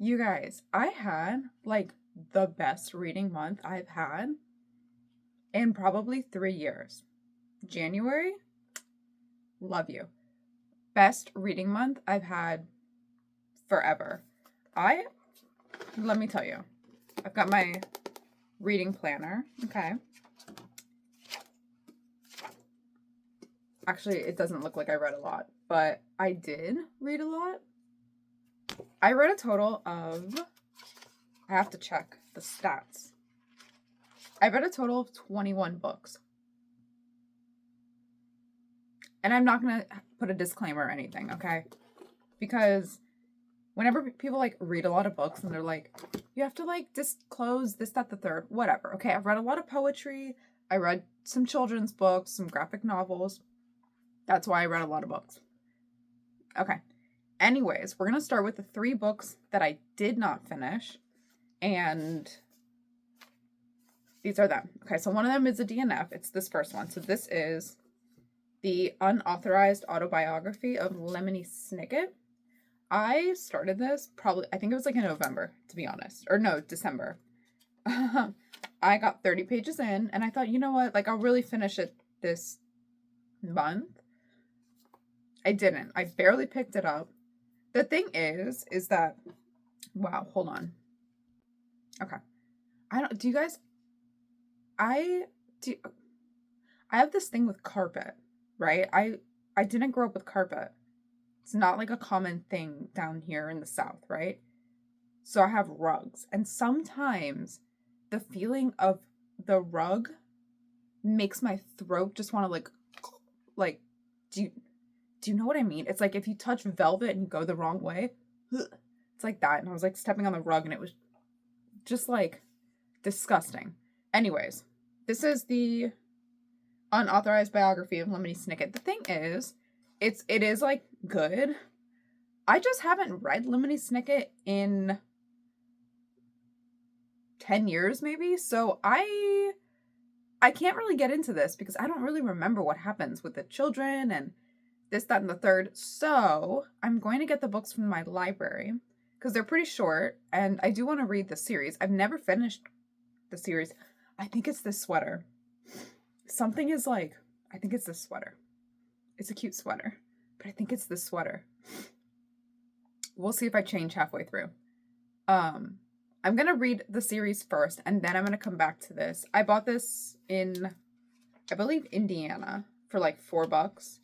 You guys, I had like the best reading month I've had in probably 3 years. January, love you. Best reading month I've had forever. Let me tell you, I've got my reading planner. Okay. Actually, it doesn't look like I read a lot, but I did read a lot. I read a total of, I have to check the stats. I read a total of 21 books. And I'm not going to put a disclaimer or anything, okay? Because whenever people like read a lot of books and they're like, you have to like disclose this, that, the third, whatever. Okay, I've read a lot of poetry. I read some children's books, some graphic novels. That's why I read a lot of books. Okay. Anyways, we're going to start with the 3 books that I did not finish. And these are them. Okay, so one of them is a DNF. It's this first one. So this is the unauthorized autobiography of Lemony Snicket. I started this I think it was like in November, to be honest. Or no, December. I got 30 pages in, and I thought, you know what? Like, I'll really finish it this month. I didn't. I barely picked it up. The thing is that, wow, hold on. Okay. Do you guys, I have this thing with carpet, right? I didn't grow up with carpet. It's not like a common thing down here in the South, right? So I have rugs. And sometimes the feeling of the rug makes my throat just want to like, do you know what I mean? It's like if you touch velvet and you go the wrong way, it's like that. And I was like stepping on the rug and it was just like disgusting. Anyways, this is the unauthorized biography of Lemony Snicket. The thing is, it is like good. I just haven't read Lemony Snicket in 10 years maybe. So I can't really get into this because I don't really remember what happens with the children and this, that, and the third. So I'm going to get the books from my library because they're pretty short and I do want to read the series. I've never finished the series. I think it's this sweater. Something is like, I think it's this sweater. It's a cute sweater, but I think it's this sweater. We'll see if I change halfway through. I'm going to read the series first and then I'm going to come back to this. I bought this in, I believe, Indiana for like $4.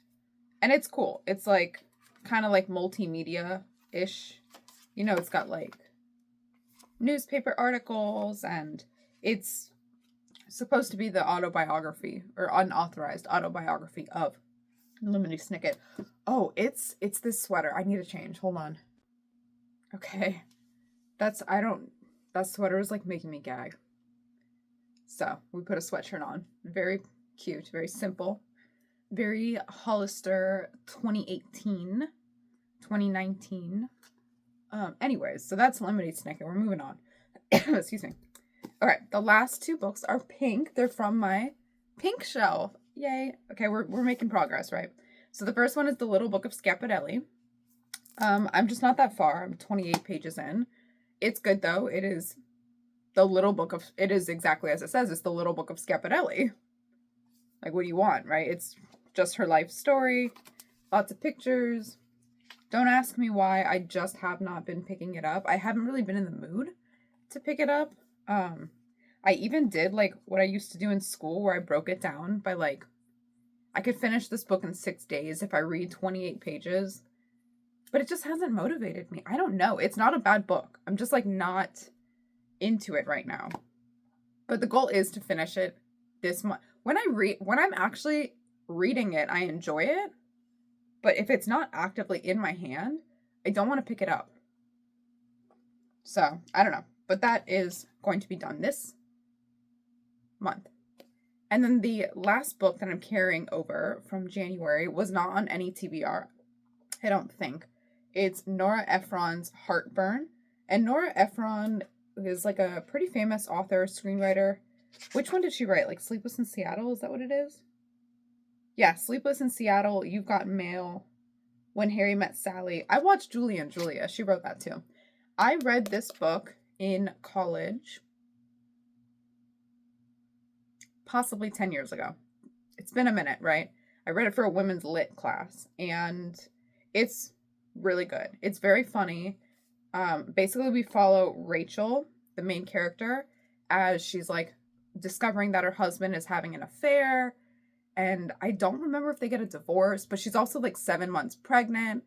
And it's cool. It's like kind of like multimedia-ish. You know, it's got like newspaper articles and it's supposed to be the autobiography or unauthorized autobiography of Lemony Snicket. Oh, it's this sweater. I need to change. Hold on. Okay. That sweater is like making me gag. So we put a sweatshirt on. Very cute, very simple. Very Hollister 2018, 2019. Anyways, so that's Lemony Snicket. We're moving on. Excuse me. All right, the last 2 books are pink. They're from my pink shelf. Yay. Okay, we're making progress, right? So the first one is The Little Book of Schiaparelli. I'm just not that far. I'm 28 pages in. It's good though. It is exactly as it says. It's The Little Book of Schiaparelli. Like, what do you want, right? It's just her life story. Lots of pictures. Don't ask me why. I just have not been picking it up. I haven't really been in the mood to pick it up. I even did like what I used to do in school where I broke it down by like, I could finish this book in 6 days if I read 28 pages. But it just hasn't motivated me. I don't know. It's not a bad book. I'm just like not into it right now. But the goal is to finish it this month. When I'm actually reading it, I enjoy it. But if it's not actively in my hand, I don't want to pick it up. So, I don't know. But that is going to be done this month. And then the last book that I'm carrying over from January was not on any TBR, I don't think. It's Nora Ephron's Heartburn. And Nora Ephron is like a pretty famous author, screenwriter. Which one did she write? Like Sleepless in Seattle? Is that what it is? Yeah, Sleepless in Seattle, You've Got Mail, When Harry Met Sally. I watched Julie and Julia. She wrote that too. I read this book in college, possibly 10 years ago. It's been a minute, right? I read it for a women's lit class, and it's really good. It's very funny. Basically, we follow Rachel, the main character, as she's like discovering that her husband is having an affair. And I don't remember if they get a divorce, but she's also like 7 months pregnant.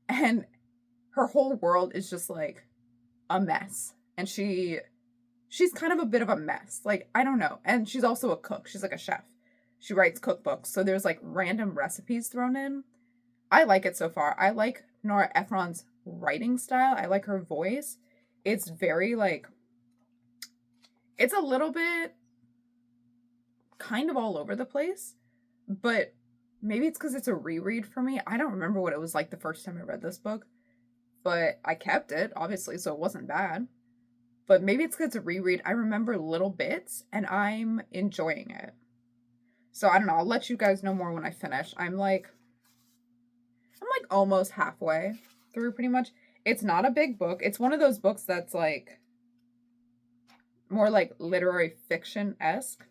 And her whole world is just like a mess. And she's kind of a bit of a mess. Like, I don't know. And she's also a cook. She's like a chef. She writes cookbooks. So there's like random recipes thrown in. I like it so far. I like Nora Ephron's writing style. I like her voice. It's very like, it's a little bit kind of all over the place, but maybe it's because it's a reread for me. I don't remember what it was like the first time I read this book, but I kept it, obviously, so it wasn't bad. But maybe it's because it's a reread. I remember little bits, and I'm enjoying it. So I don't know. I'll let you guys know more when I finish. I'm like almost halfway through, pretty much. It's not a big book. It's one of those books that's like more like literary fiction-esque.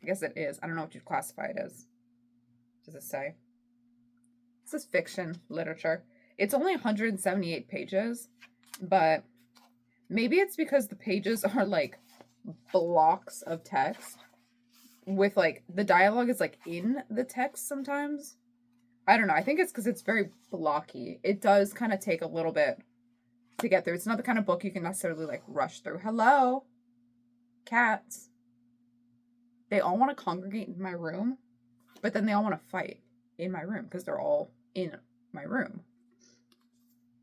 I guess it is. I don't know what you'd classify it as. Does it say? It says fiction, literature. It's only 178 pages, but maybe it's because the pages are like blocks of text with like the dialogue is like in the text sometimes. I don't know. I think it's because it's very blocky. It does kind of take a little bit to get through. It's not the kind of book you can necessarily like rush through. Hello, cats. They all want to congregate in my room, but then they all want to fight in my room because they're all in my room.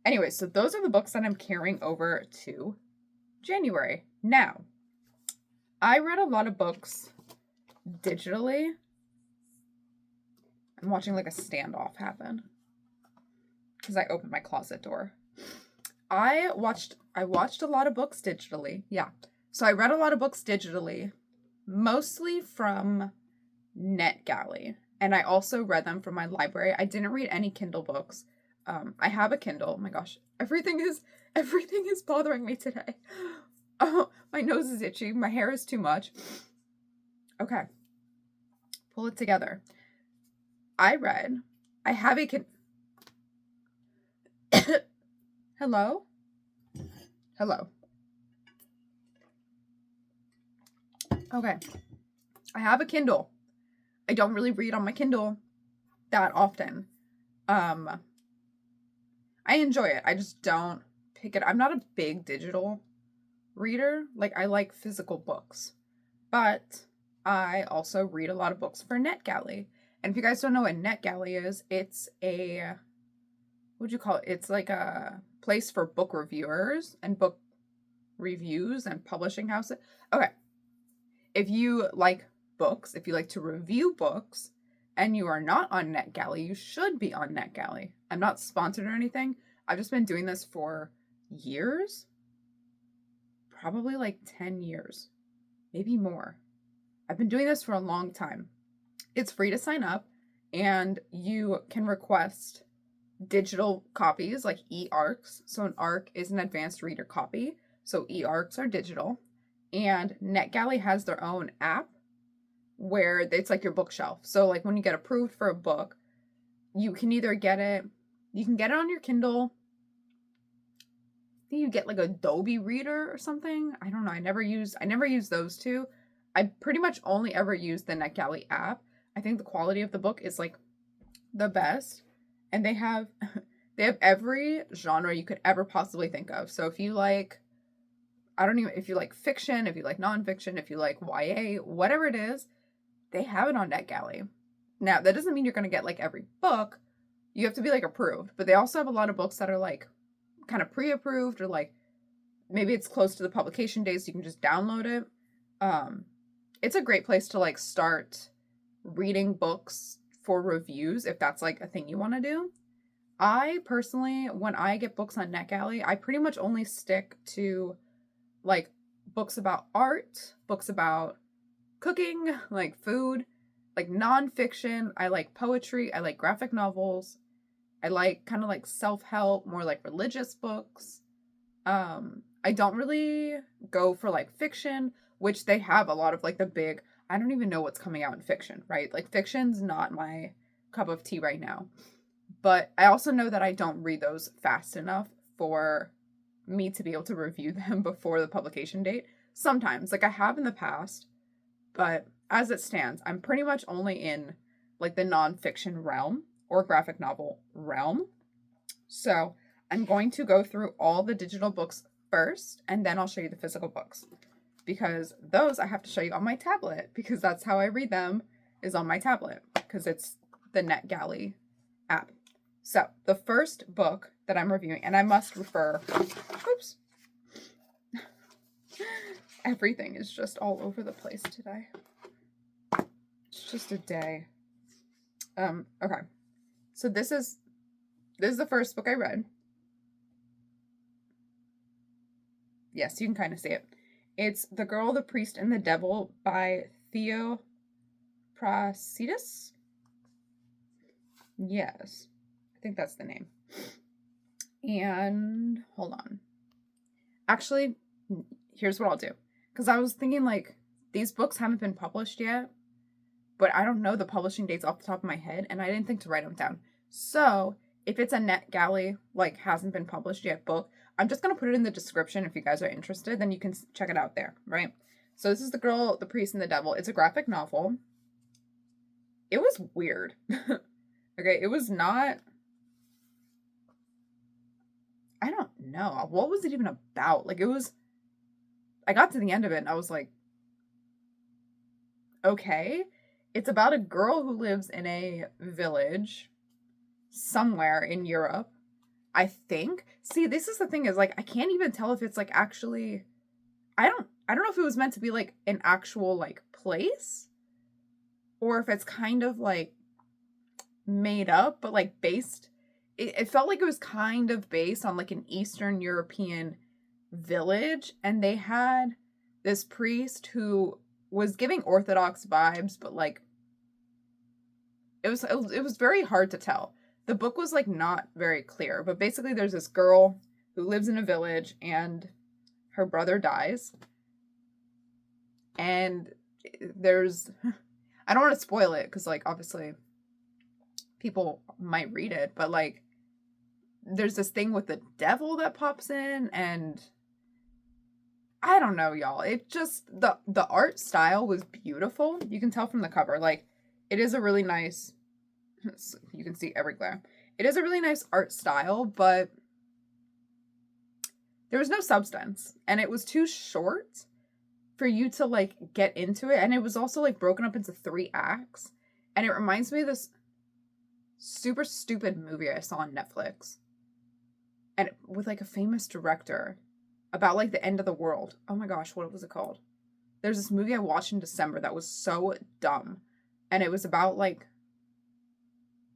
Anyway, so those are the books that I'm carrying over to January. Now, I read a lot of books digitally. I'm watching like a standoff happen because I opened my closet door. I watched a lot of books digitally. Yeah. So I read a lot of books digitally, mostly from NetGalley. And I also read them from my library. I didn't read any Kindle books. I have a Kindle. Oh my gosh. Everything is bothering me today. Oh, my nose is itchy. My hair is too much. Okay. Pull it together. I have a Hello? Hello. Okay. I have a Kindle. I don't really read on my Kindle that often. I enjoy it. I just don't pick it. I'm not a big digital reader. Like, I like physical books. But I also read a lot of books for NetGalley. And if you guys don't know what NetGalley is, it's a, what'd you call it? It's like a place for book reviewers and book reviews and publishing houses. Okay. If you like books, if you like to review books, and you are not on NetGalley, you should be on NetGalley. I'm not sponsored or anything. I've just been doing this for years. Probably like 10 years. Maybe more. I've been doing this for a long time. It's free to sign up, and you can request digital copies like e-ARCs. So an ARC is an advanced reader copy. So e-ARCs are digital. And NetGalley has their own app where it's like your bookshelf. So like when you get approved for a book, you can either get it on your Kindle. I think you get like Adobe Reader or something. I don't know. I never use those two. I pretty much only ever use the NetGalley app. I think the quality of the book is like the best. And they have every genre you could ever possibly think of. So if you like, if you like fiction, if you like nonfiction, if you like YA, whatever it is, they have it on NetGalley. Now, that doesn't mean you're going to get like every book. You have to be like approved. But they also have a lot of books that are like kind of pre-approved, or like maybe it's close to the publication date so you can just download it. It's a great place to like start reading books for reviews if that's like a thing you want to do. I personally, when I get books on NetGalley, I pretty much only stick to like books about art, books about cooking, like food, like nonfiction. I like poetry. I like graphic novels. I like kind of like self-help, more like religious books. I don't really go for like fiction, which they have a lot of like the big, I don't even know what's coming out in fiction, right? Like fiction's not my cup of tea right now. But I also know that I don't read those fast enough for me to be able to review them before the publication date. Sometimes, like I have in the past, but as it stands, I'm pretty much only in like the nonfiction realm or graphic novel realm. So I'm going to go through all the digital books first, and then I'll show you the physical books. Because those I have to show you on my tablet, because that's how I read them, is on my tablet, because it's the NetGalley app. So the first book that I'm reviewing, and I must refer, oops, everything is just all over the place today. It's just a day. Okay. So this is the first book I read. Yes, you can kind of see it. It's The Girl, the Priest, and the Devil by Heyo. Yes. I think that's the name. And hold on. Actually, here's what I'll do. Because I was thinking like, these books haven't been published yet, but I don't know the publishing dates off the top of my head, and I didn't think to write them down. So if it's a NetGalley, like hasn't been published yet book, I'm just going to put it in the description if you guys are interested, then you can check it out there, right? So this is The Girl, the Priest, and the Devil. It's a graphic novel. It was weird. Okay, it was not, I don't know. What was it even about? Like, it was, I got to the end of it and I was like, okay. It's about a girl who lives in a village somewhere in Europe, I think. See, this is the thing is like, I can't even tell if it's like actually, I don't know if it was meant to be like an actual like place or if it's kind of like made up, but like based, it felt like it was kind of based on like an Eastern European village, and they had this priest who was giving Orthodox vibes, but like it was very hard to tell. The book was like not very clear, but basically there's this girl who lives in a village and her brother dies. And there's I don't want to spoil it because like obviously people might read it, but like there's this thing with the devil that pops in, and I don't know, y'all. It just the art style was beautiful. You can tell from the cover. Like it is a really nice, you can see everywhere. It is a really nice art style, but there was no substance, and it was too short for you to like get into it, and it was also like broken up into 3 acts, and it reminds me of this super stupid movie I saw on Netflix, and with like a famous director about like the end of the world. Oh my gosh, what was it called? There's this movie I watched in December that was so dumb, and it was about like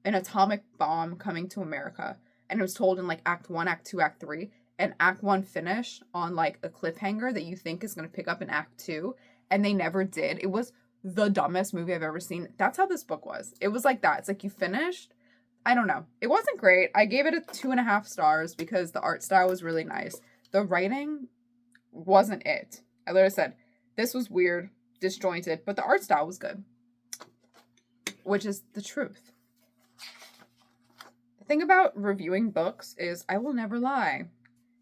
an atomic bomb coming to America, and it was told in like act 1, act 2, act 3, and act 1 finish on like a cliffhanger that you think is going to pick up in act 2, and they never did. It was the dumbest movie I've ever seen. That's how this book was. It was like that. It's like you finished, I don't know. It wasn't great. I gave it a 2.5 stars because the art style was really nice. The writing wasn't it. I literally said, this was weird, disjointed, but the art style was good. Which is the truth. The thing about reviewing books is I will never lie.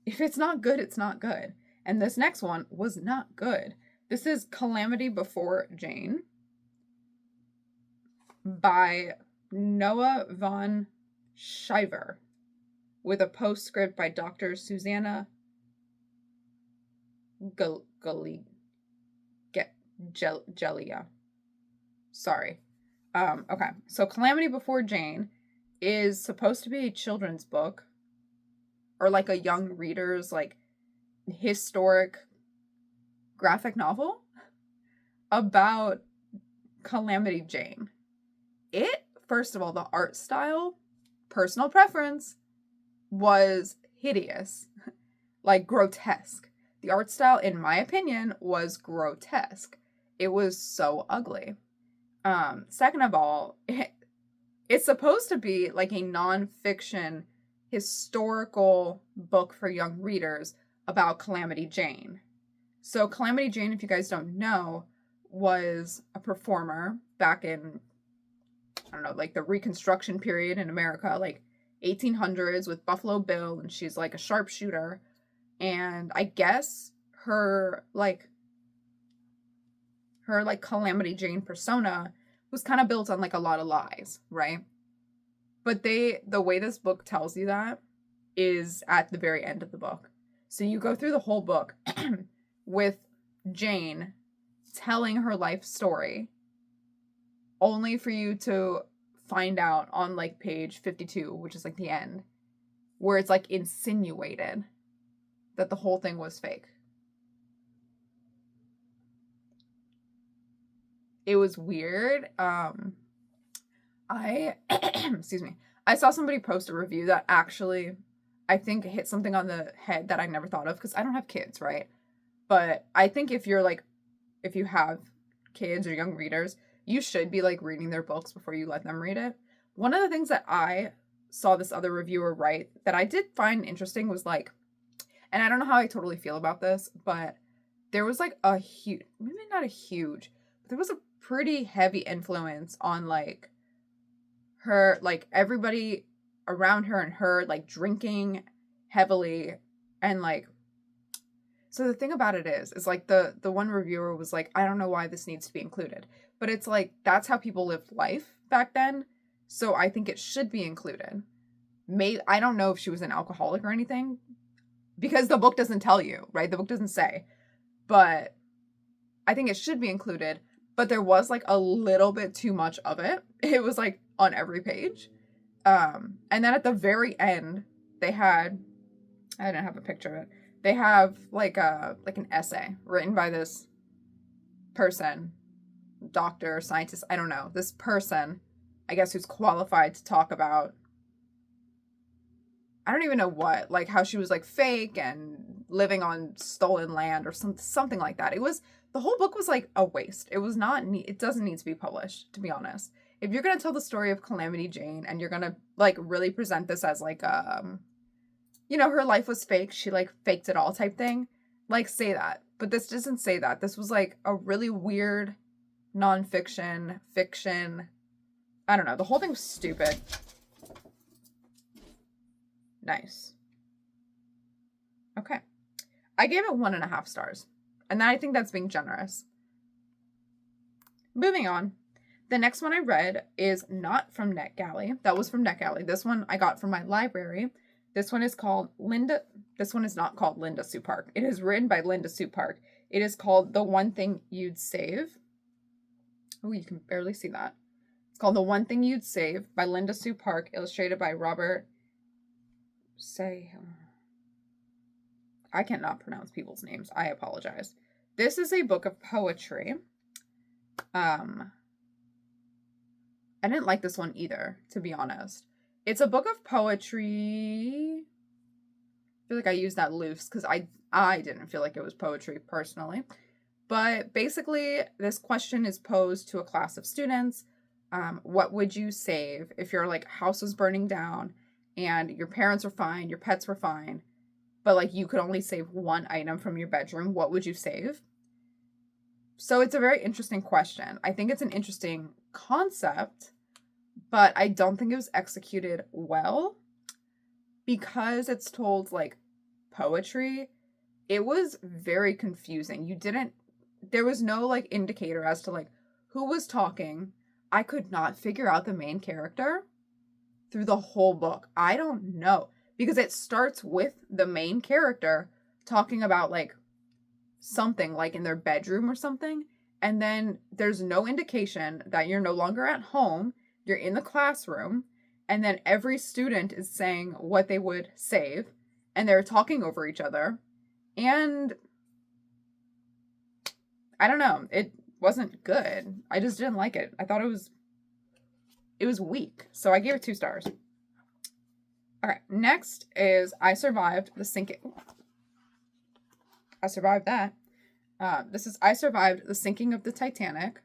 If it's not good, it's not good. And this next one was not good. This is Calamity Before Jane by Noah von Schreiber with a postscript by Dr. Susanna Gelia. Sorry. Okay. So Calamity Before Jane is supposed to be a children's book or like a young reader's like historic graphic novel about Calamity Jane. It, first of all, the art style, personal preference, was hideous. Like grotesque. The art style, in my opinion, was grotesque. It was so ugly. Second of all, it's supposed to be like a nonfiction historical book for young readers, about Calamity Jane. So Calamity Jane, if you guys don't know, was a performer back in, I don't know, like the Reconstruction period in America, like 1800s with Buffalo Bill, and she's like a sharpshooter. And I guess her Calamity Jane persona was kind of built on like a lot of lies, right? But the way this book tells you that is at the very end of the book. So you go through the whole book with Jane telling her life story, only for you to find out on like page 52, which is like the end, where it's like insinuated that the whole thing was fake. It was weird. Excuse me. I saw somebody post a review that actually, I think, hit something on the head that I never thought of, because I don't have kids, right? But I think if you have kids or young readers, you should be like reading their books before you let them read it. One of the things that I saw this other reviewer write that I did find interesting was like, and I don't know how I totally feel about this, but there was like a huge, maybe not a huge, but there was a pretty heavy influence on like her, like everybody around her and her like drinking heavily. And like, so the thing about it is like the one reviewer was like, I don't know why this needs to be included, but it's like, that's how people lived life back then. So I think it should be included. I don't know if she was an alcoholic or anything, because the book doesn't tell you, right? The book doesn't say, but I think it should be included. But there was like a little bit too much of it. It was like on every page. And then at the very end, they had, I didn't have a picture of it. They have like an essay written by this person, doctor, scientist, I don't know. This person, I guess, who's qualified to talk about, I don't even know what, like how she was like fake and living on stolen land or something like that. The whole book was like a waste. It doesn't need to be published, to be honest. If you're going to tell the story of Calamity Jane and you're going to like really present this as like, her life was fake, she like faked it all type thing, like say that. But this doesn't say that. This was like a really weird nonfiction, fiction. I don't know. The whole thing was stupid. Nice. Okay. I gave it 1.5 stars. And I think that's being generous. Moving on. The next one I read is not from NetGalley. That was from NetGalley. This one I got from my library. This one is called Linda. This one is not called Linda Sue Park. It is written by Linda Sue Park. It is called The One Thing You'd Save. Oh, you can barely see that. It's called The One Thing You'd Save by Linda Sue Park, illustrated by Robert. I cannot pronounce people's names. I apologize. This is a book of poetry. I didn't like this one either, to be honest. It's a book of poetry. I feel like I used that loose because I didn't feel like it was poetry personally. But basically, this question is posed to a class of students. What would you save if your like house was burning down and your parents were fine, your pets were fine, but like you could only save one item from your bedroom? What would you save? So it's a very interesting question. I think it's an interesting concept, but I don't think it was executed well because it's told like poetry. It was very confusing. There was no like indicator as to like who was talking. I could not figure out the main character through the whole book. I don't know, because it starts with the main character talking about like something like in their bedroom or something, and then there's no indication that you're no longer at home, you're in the classroom, and then every student is saying what they would save, and they're talking over each other, and I don't know, it wasn't good. I just didn't like it. I thought it was weak, so I gave it 2 stars. Okay, next is I Survived the Sinking. I survived that. This is I Survived the Sinking of the Titanic.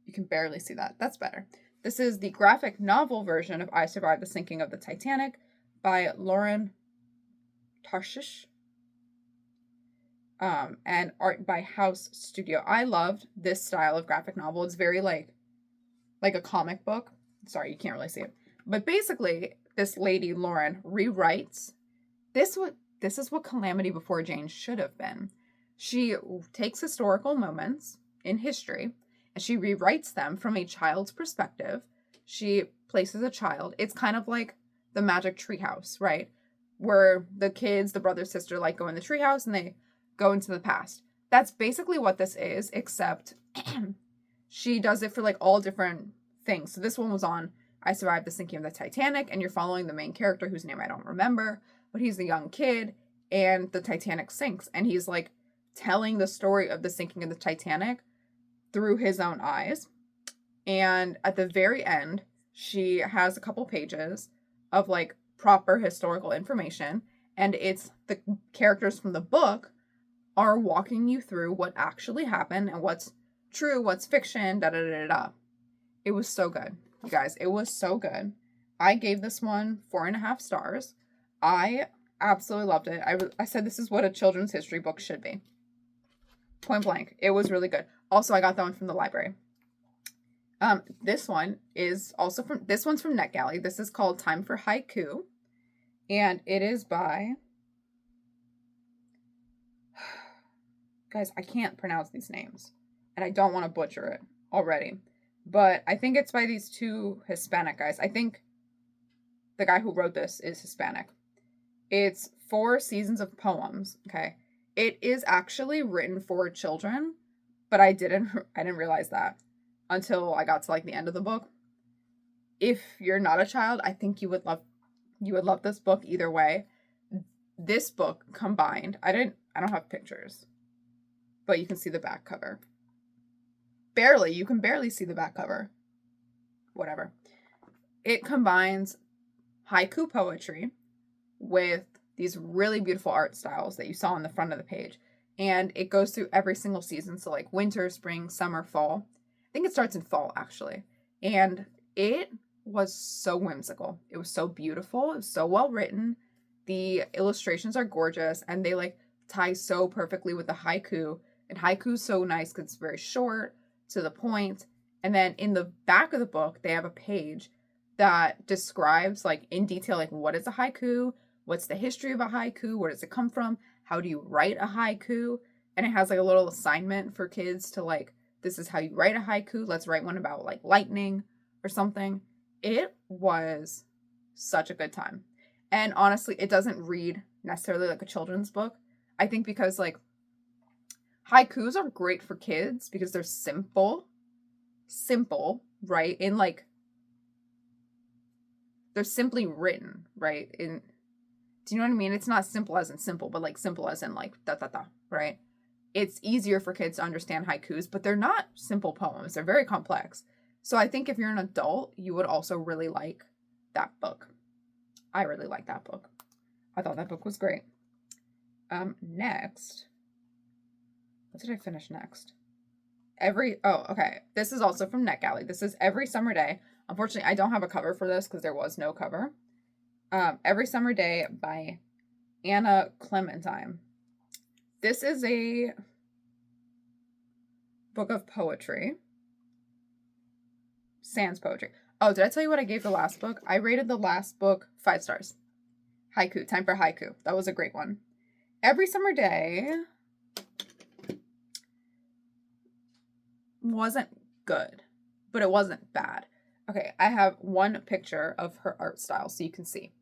You can barely see that. That's better. This is the graphic novel version of I Survived the Sinking of the Titanic by Lauren Tarshish. and art by House Studio. I loved this style of graphic novel. It's very like a comic book. Sorry, you can't really see it. But basically, this lady, Lauren, rewrites this is what Calamity Before Jane should have been. She takes historical moments in history and she rewrites them from a child's perspective. She places a child. It's kind of like the Magic Treehouse, right? Where the kids, the brother, sister, like go in the treehouse and they go into the past. That's basically what this is, except she does it for like all different things. So this one was on I Survived the Sinking of the Titanic, and you're following the main character whose name I don't remember, but he's a young kid and the Titanic sinks, and he's like telling the story of the sinking of the Titanic through his own eyes. And at the very end, she has a couple pages of like proper historical information, and it's the characters from the book are walking you through what actually happened and what's true, what's fiction, da da da da. It was so good, you guys. It was so good. I gave this one 4.5 stars. I absolutely loved it. I said this is what a children's history book should be. Point blank. It was really good. Also, I got that one from the library. This one is also this one's from NetGalley. This is called Time for Haiku. And it is by, guys, I can't pronounce these names. And I don't want to butcher it already. But I think it's by these two Hispanic guys. I think the guy who wrote this is Hispanic. It's 4 seasons of poems, okay? It is actually written for children, but I didn't realize that until I got to like the end of the book. If you're not a child, I think you would love this book either way. This book combined, I don't have pictures, but you can see the back cover. You can barely see the back cover. Whatever. It combines haiku poetry with these really beautiful art styles that you saw on the front of the page. And it goes through every single season. So like winter, spring, summer, fall. I think it starts in fall, actually. And it was so whimsical. It was so beautiful. It was so well written. The illustrations are gorgeous. And they like tie so perfectly with the haiku. And haiku's so nice because it's very short, to the point. And then in the back of the book, they have a page that describes like in detail, like what is a haiku? What's the history of a haiku? Where does it come from? How do you write a haiku? And it has like a little assignment for kids to like, this is how you write a haiku. Let's write one about like lightning or something. It was such a good time. And honestly, it doesn't read necessarily like a children's book. I think because like haikus are great for kids because they're simple, right? In like, they're simply written, right? Do you know what I mean? It's not simple as in simple, but like simple as in like da da da, right? It's easier for kids to understand haikus, but they're not simple poems. They're very complex. So I think if you're an adult, you would also really like that book. I really like that book. I thought that book was great. Next. What did I finish next? Okay. This is also from NetGalley. This is Every Summer Day. Unfortunately, I don't have a cover for this because there was no cover. Every Summer Day by Anna Clementine. This is a book of poetry. Sans poetry. Oh, did I tell you what I gave the last book? I rated the last book 5 stars. Haiku. Time for Haiku. That was a great one. Every Summer Day wasn't good, but it wasn't bad. Okay, I have one picture of her art style so you can see.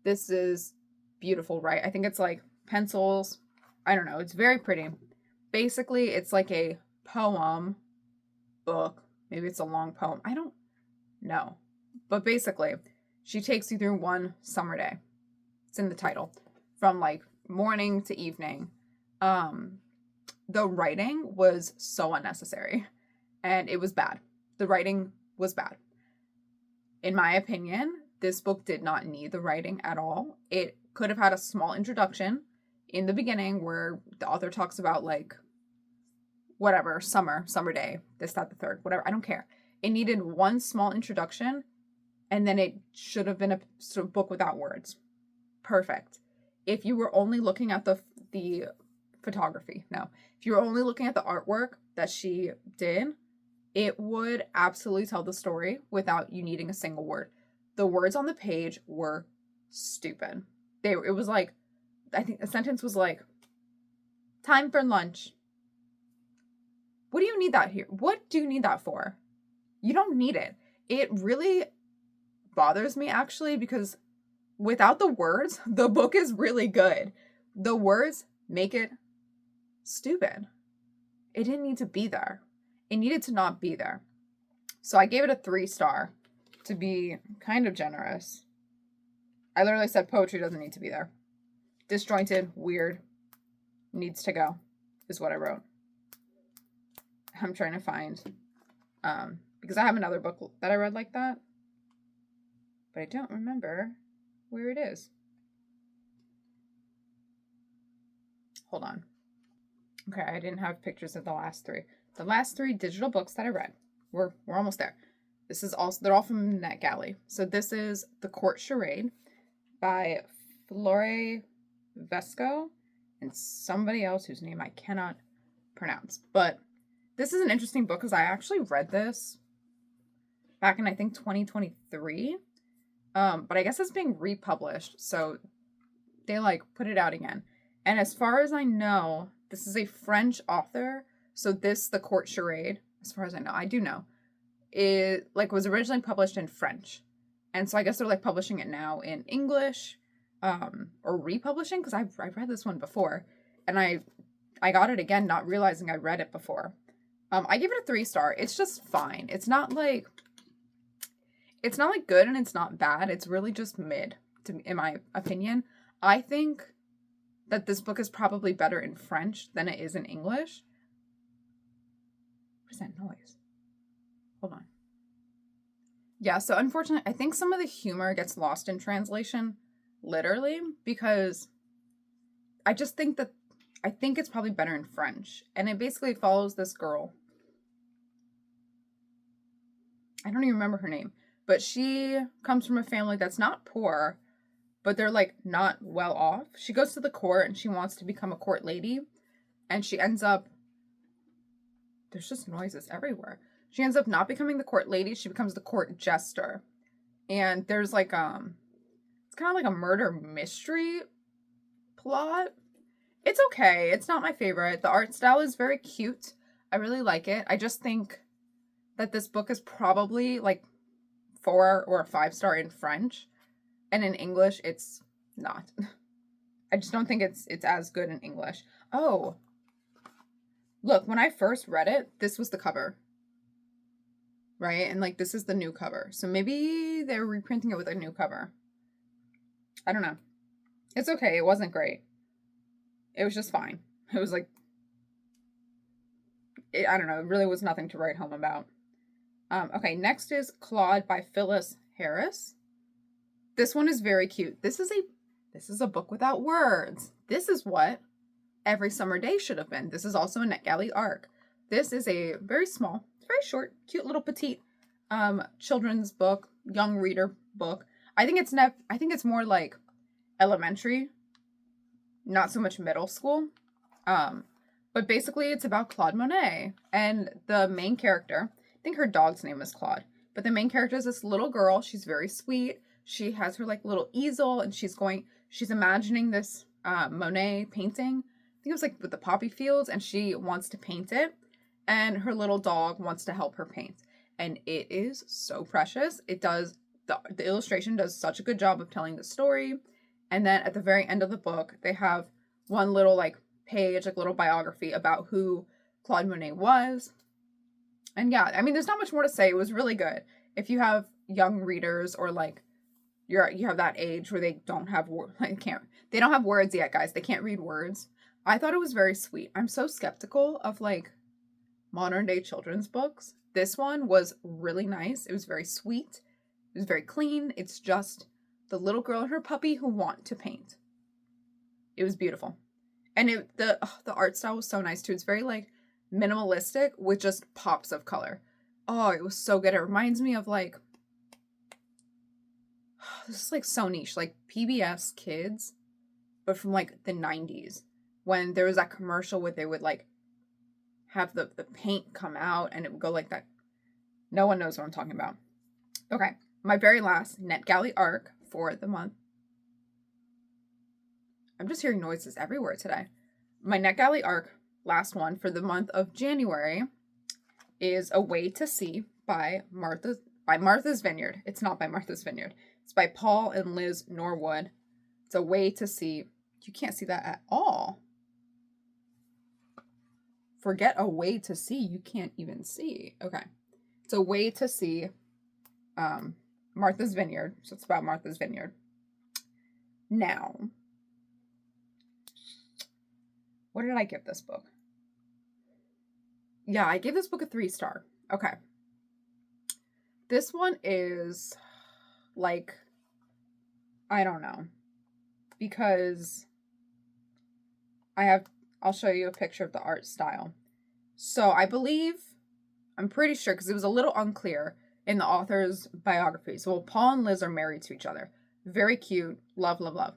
This is beautiful, right? I think it's like pencils. I don't know. It's very pretty. Basically, it's like a poem book. Maybe it's a long poem. I don't know. But basically, she takes you through one summer day. It's in the title. From like morning to evening. The writing was so unnecessary. And it was bad. The writing was bad. In my opinion, this book did not need the writing at all. It could have had a small introduction in the beginning where the author talks about like whatever, summer day, this, that, the third, whatever. I don't care. It needed one small introduction and then it should have been a sort of book without words. Perfect. If you were only looking at the photography. No. If you were only looking at the artwork that she did, it would absolutely tell the story without you needing a single word. The words on the page were stupid. It was like, I think the sentence was like, time for lunch. What do you need that here? What do you need that for? You don't need it. It really bothers me, actually, because without the words, the book is really good. The words make it stupid. It didn't need to be there. It needed to not be there. So I gave it a 3-star to be kind of generous. I literally said poetry doesn't need to be there. Disjointed, weird, needs to go, is what I wrote. I'm trying to find, because I have another book that I read like that, but I don't remember where it is. Hold on. Okay, I didn't have pictures of the last 3. The last 3 digital books that I read, we're almost there. This is also, they're all from NetGalley. So this is The Court Charade by Flore Vesco and somebody else whose name I cannot pronounce. But this is an interesting book because I actually read this back in, I think, 2023. But I guess it's being republished. So they like put it out again. And as far as I know, this is a French author. So this, The Court Charade, as far as I know, I do know, it like was originally published in French. And so I guess they're like publishing it now in English, or republishing, because I've read this one before. And I got it again, not realizing I read it before. I give it a 3-star. It's just fine. It's not like good and it's not bad. It's really just mid, in my opinion. I think that this book is probably better in French than it is in English. What is that noise? Hold on. Yeah, so unfortunately, I think some of the humor gets lost in translation, literally, because I think it's probably better in French. And it basically follows this girl. I don't even remember her name, but she comes from a family that's not poor, but they're like not well off. She goes to the court and she wants to become a court lady, and she ends up, there's just noises everywhere. She ends up not becoming the court lady. She becomes the court jester. And there's like, it's kind of like a murder mystery plot. It's okay. It's not my favorite. The art style is very cute. I really like it. I just think that this book is probably like 4 or a 5-star in French. And in English, it's not. I just don't think it's as good in English. Oh, look, when I first read it, this was the cover. Right? And like, this is the new cover. So maybe they're reprinting it with a new cover. I don't know. It's okay. It wasn't great. It was just fine. It was like, I don't know. It really was nothing to write home about. Okay, next is Claude by Phyllis Harris. This one is very cute. This is a book without words. This is what Every Summer Day should have been. This is also a NetGalley ARC. This is a very small, very short, cute little petite children's book, young reader book. I think it's more like elementary, not so much middle school. But basically it's about Claude Monet, and the main character, I think her dog's name is Claude, but the main character is this little girl. She's very sweet. She has her like little easel, and she's imagining this Monet painting. I think it was like with the poppy fields, and she wants to paint it, and her little dog wants to help her paint. And it is so precious. It does, the illustration does such a good job of telling the story. And then at the very end of the book, they have one little like page, like little biography about who Claude Monet was. And yeah, I mean, there's not much more to say. It was really good. If you have young readers, or like you have that age where they don't have they don't have words yet, guys. They can't read words. I thought it was very sweet. I'm so skeptical of like modern day children's books. This one was really nice. It was very sweet. It was very clean. It's just the little girl and her puppy who want to paint. It was beautiful. And the art style was so nice too. It's very like minimalistic with just pops of color. Oh, it was so good. It reminds me of like, this is like so niche, like PBS Kids, but from like the 90s. when there was that commercial where they would like have the paint come out and it would go like that. No one knows what I'm talking about. Okay, my very last NetGalley arc for the month. I'm just hearing noises everywhere today. My NetGalley arc, last one for the month of January, is A Way to Sea by Martha's Vineyard. It's not by Martha's Vineyard. It's by Paul and Liz Norwood. It's A Way to Sea. You can't see that at all. Forget A Way to See. You can't even see. Okay. It's A Way to See. Martha's Vineyard. So it's about Martha's Vineyard. Now, what did I give this book? Yeah, I gave this book a 3-star. Okay. This one is like, I don't know. Because I'll show you a picture of the art style. So I'm pretty sure, because it was a little unclear in the author's biography. So Paul and Liz are married to each other. Very cute. Love, love, love.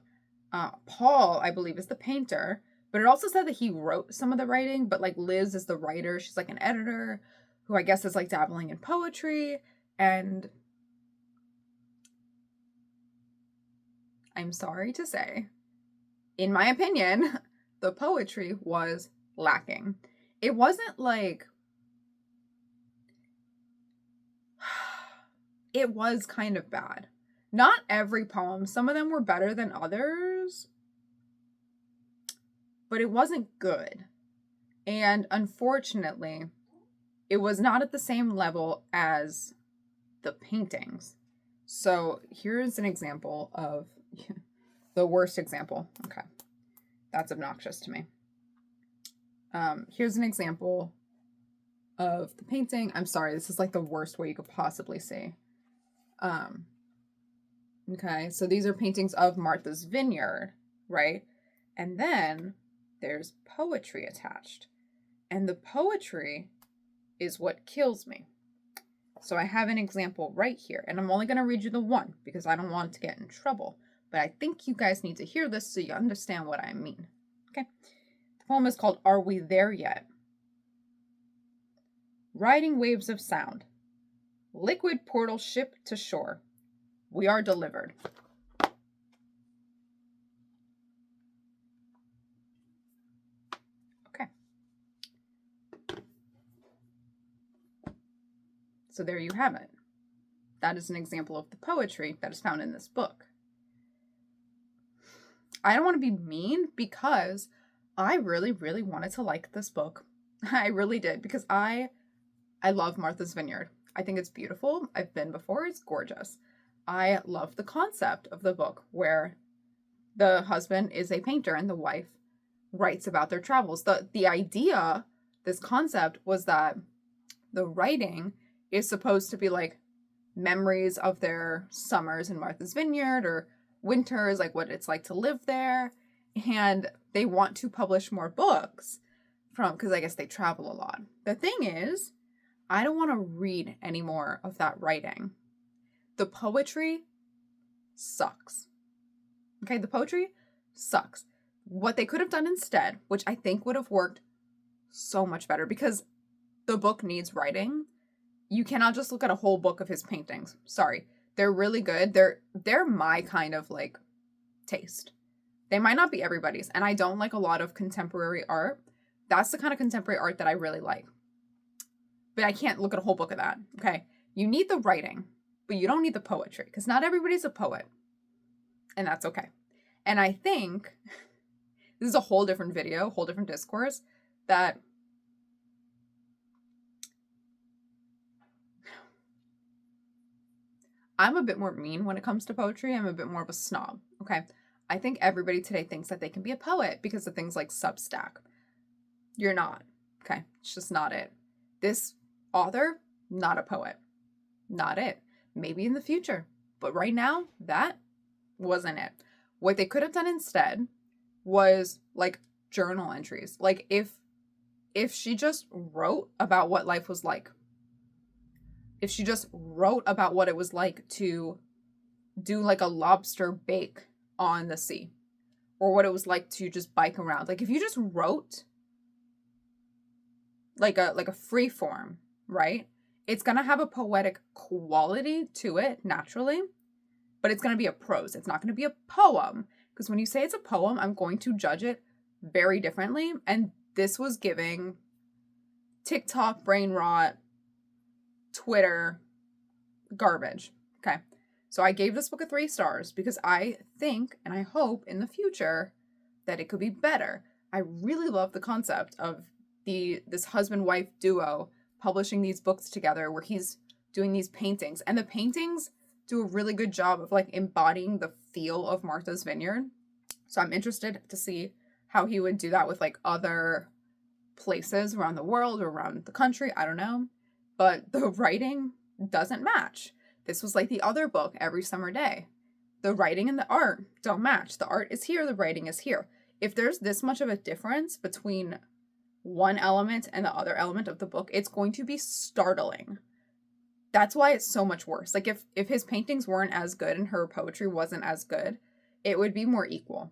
Paul, I believe, is the painter. But it also said that he wrote some of the writing. But like Liz is the writer. She's like an editor who I guess is like dabbling in poetry. And I'm sorry to say, in my opinion, the poetry was lacking. It wasn't like... It was kind of bad. Not every poem. Some of them were better than others. But it wasn't good. And unfortunately, it was not at the same level as the paintings. So here's an example of the worst example. Okay. That's obnoxious to me. Here's an example of the painting. I'm sorry, this is like the worst way you could possibly see. Okay, so these are paintings of Martha's Vineyard, right? And then there's poetry attached. And the poetry is what kills me. So I have an example right here. And I'm only going to read you the one because I don't want to get in trouble. But I think you guys need to hear this so you understand what I mean. Okay? The poem is called Are We There Yet? Riding waves of sound. Liquid portal ship to shore. We are delivered. Okay. So there you have it. That is an example of the poetry that is found in this book. I don't want to be mean because I really, really wanted to like this book. I really did because I love Martha's Vineyard. I think it's beautiful. I've been before. It's gorgeous. I love the concept of the book where the husband is a painter and the wife writes about their travels. The idea, this concept was that the writing is supposed to be like memories of their summers in Martha's Vineyard or winters, like what it's like to live there. And they want to publish more books because I guess they travel a lot. The thing is, I don't want to read any more of that writing. The poetry sucks. Okay, the poetry sucks. What they could have done instead, which I think would have worked so much better because the book needs writing. You cannot just look at a whole book of his paintings. Sorry. They're really good. They're my kind of like taste. They might not be everybody's. And I don't like a lot of contemporary art. That's the kind of contemporary art that I really like. But I can't look at a whole book of that. Okay. You need the writing, but you don't need the poetry because not everybody's a poet. And that's okay. And I think this is a whole different video, whole different discourse that I'm a bit more mean when it comes to poetry. I'm a bit more of a snob. Okay. I think everybody today thinks that they can be a poet because of things like Substack. You're not. Okay. It's just not it. This author, not a poet. Not it. Maybe in the future. But right now, that wasn't it. What they could have done instead was like journal entries. Like if she just wrote about what life was like. If she just wrote about what it was like to do like a lobster bake on the sea. or what it was like to just bike around. Like if you just wrote like a free form, right? It's going to have a poetic quality to it naturally, but it's going to be a prose. It's not going to be a poem, because when you say it's a poem, I'm going to judge it very differently. And this was giving TikTok brain rot, Twitter garbage. Okay. So I gave this book a 3 stars because I think and I hope in the future that it could be better. I really love the concept of this husband-wife duo publishing these books together where he's doing these paintings. And the paintings do a really good job of like embodying the feel of Martha's Vineyard. So I'm interested to see how he would do that with like other places around the world or around the country. I don't know. But the writing doesn't match. This was like the other book, Every Summer Day. The writing and the art don't match. The art is here, the writing is here. If there's this much of a difference between one element and the other element of the book, it's going to be startling. That's why it's so much worse. Like if his paintings weren't as good and her poetry wasn't as good, it would be more equal.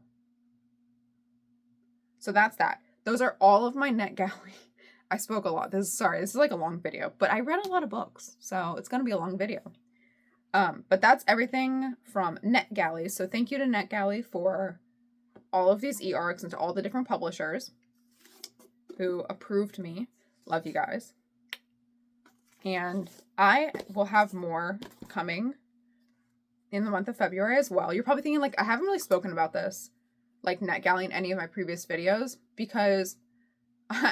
So that's that. Those are all of my NetGalley. I spoke a lot. This is like a long video, but I read a lot of books, so it's going to be a long video. But that's everything from NetGalley. So thank you to NetGalley for all of these e-arcs and to all the different publishers who approved me. Love you guys. And I will have more coming in the month of February as well. You're probably thinking, like, I haven't really spoken about this, like NetGalley in any of my previous videos, because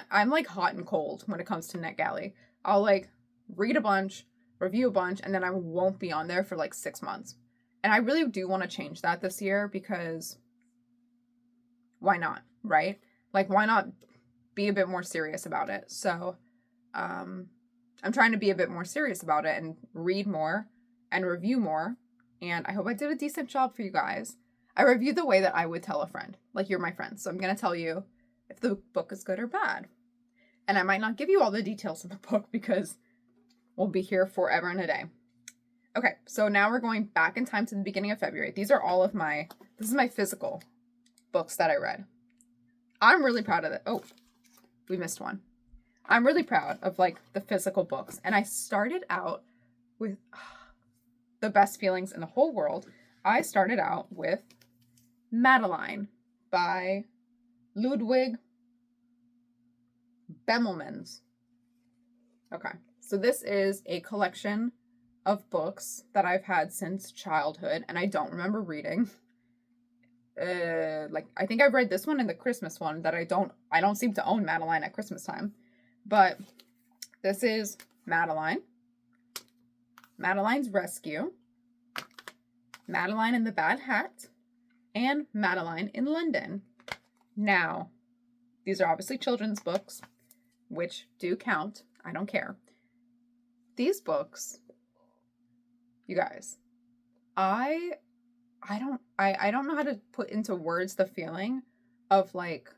I'm like hot and cold when it comes to NetGalley. I'll like read a bunch, review a bunch, and then I won't be on there for like 6 months. And I really do want to change that this year, because why not, right? Like, why not be a bit more serious about it? So I'm trying to be a bit more serious about it and read more and review more. And I hope I did a decent job for you guys. I reviewed the way that I would tell a friend. Like, you're my friend, so I'm going to tell you if the book is good or bad. And I might not give you all the details of the book because we'll be here forever and a day. Okay, so now we're going back in time to the beginning of February. This is my physical books that I read. I'm really proud of it. Oh, we missed one. I'm really proud of like the physical books. And I started out with the best feelings in the whole world. I started out with Madeline by Ludwig Bemelmans. Okay, so this is a collection of books that I've had since childhood, and I don't remember reading. I think I've read this one and the Christmas one that I don't seem to own Madeline at Christmas time. But this is Madeline, Madeline's Rescue, Madeline and the Bad Hat, and Madeline in London. Now, these are obviously children's books, which do count. I don't care. These books, you guys, I don't know how to put into words the feeling of like,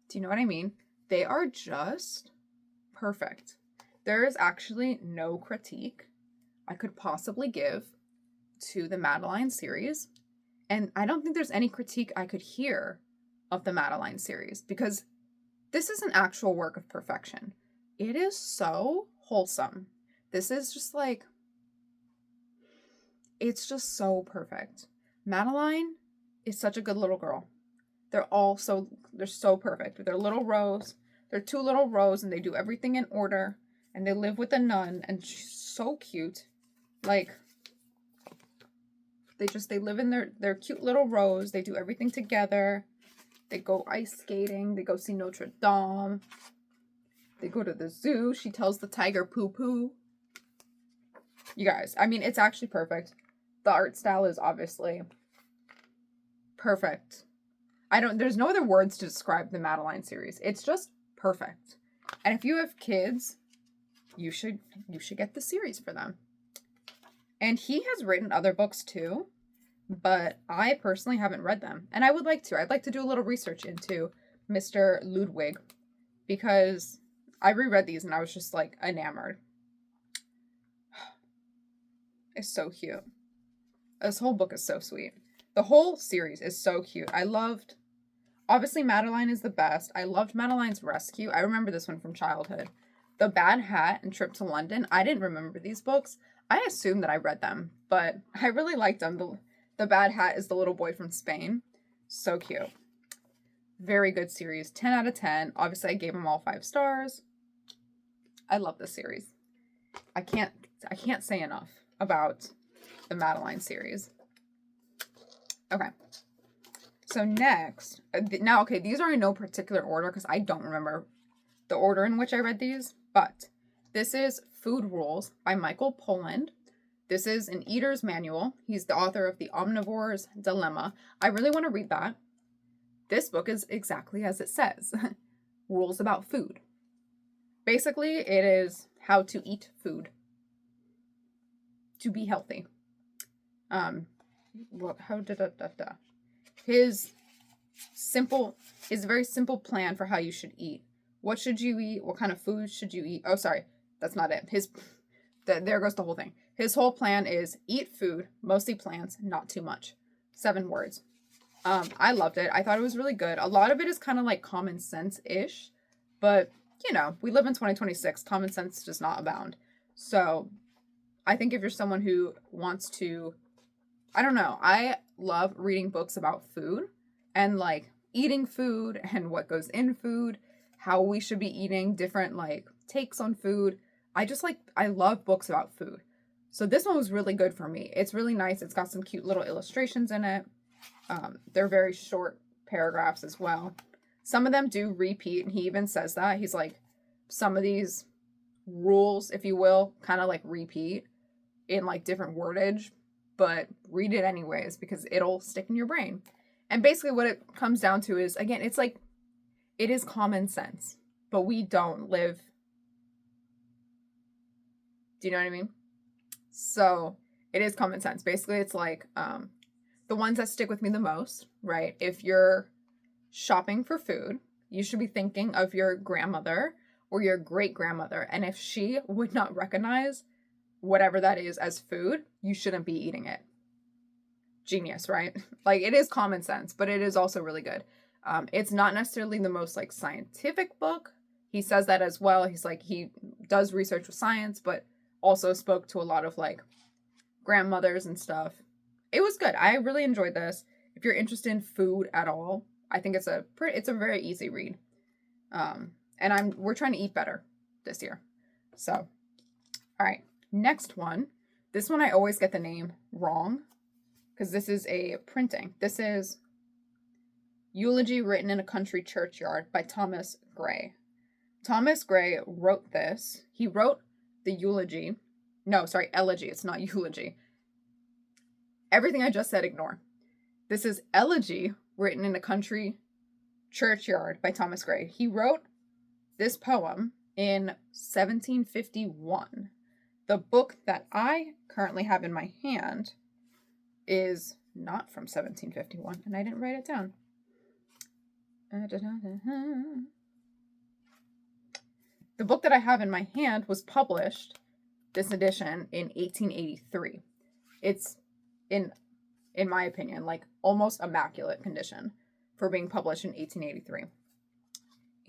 do you know what I mean? They are just perfect. There is actually no critique I could possibly give to the Madeline series. And I don't think there's any critique I could hear of the Madeline series, because this is an actual work of perfection. It is so wholesome. This is just like, it's just so perfect. Madeline is such a good little girl. They're so perfect. They're little Rose. They're 2 little Rose, and they do everything in order. And they live with a nun, and she's so cute. Like, they live in their cute little Rose. They do everything together. They go ice skating. They go see Notre Dame. They go to the zoo. She tells the tiger poo poo. You guys, I mean, it's actually perfect. The art style is obviously perfect. There's no other words to describe the Madeline series. It's just perfect. And if you have kids, you should get the series for them. And he has written other books too, but I personally haven't read them. And I would like to. I'd like to do a little research into Mr. Ludwig, because I reread these and I was just like enamored. It's so cute. This whole book is so sweet. The whole series is so cute. Obviously, Madeline is the best. I loved Madeline's Rescue. I remember this one from childhood. The Bad Hat and Trip to London. I didn't remember these books. I assumed that I read them, but I really liked them. The Bad Hat is the little boy from Spain. So cute. Very good series. 10 out of 10. Obviously, I gave them all 5 stars. I love this series. I can't say enough about the Madeline series. Okay. So next, now, okay, these are in no particular order because I don't remember the order in which I read these, but this is Food Rules by Michael Pollan. This is an eater's manual. He's the author of The Omnivore's Dilemma. I really want to read that. This book is exactly as it says. Rules about food. Basically, it is how to eat food to be healthy. His very simple plan for how you should eat. What should you eat? What kind of food should you eat? Oh, sorry, that's not it. There goes the whole thing. His whole plan is eat food, mostly plants, not too much. 7 words. I loved it. I thought it was really good. A lot of it is kind of like common sense-ish, but you know, we live in 2026. Common sense does not abound. So I think if you're someone who wants to, I don't know, I love reading books about food and like eating food and what goes in food, how we should be eating, different like takes on food. I love books about food. So this one was really good for me. It's really nice. It's got some cute little illustrations in it. They're very short paragraphs as well. Some of them do repeat, and he even says that. He's like, some of these rules, if you will, kind of like repeat in like different wordage, but read it anyways because it'll stick in your brain. And basically what it comes down to is, again, it's like, it is common sense, but we don't live. Do you know what I mean? So it is common sense. Basically, it's like the ones that stick with me the most, right? If you're shopping for food, you should be thinking of your grandmother or your great-grandmother. And if she would not recognize whatever that is as food, you shouldn't be eating it. Genius, right? Like, it is common sense, but it is also really good. It's not necessarily the most like scientific book. He says that as well. He's like, he does research with science, but also spoke to a lot of like grandmothers and stuff. It was good. I really enjoyed this. If you're interested in food at all, I think it's a very easy read. And we're trying to eat better this year. So, all right, next one. This one I always get the name wrong because this is a printing. This is Eulogy Written in a Country Churchyard by Thomas Gray. Thomas Gray wrote this. He wrote the eulogy. No, sorry, elegy. It's not eulogy. Everything I just said, ignore. This is Elegy Written in a Country Churchyard by Thomas Gray. He wrote this poem in 1751. The book that I currently have in my hand is not from 1751, and I didn't write it down. The book that I have in my hand was published, this edition, in 1883. It's, in my opinion, like almost immaculate condition for being published in 1883.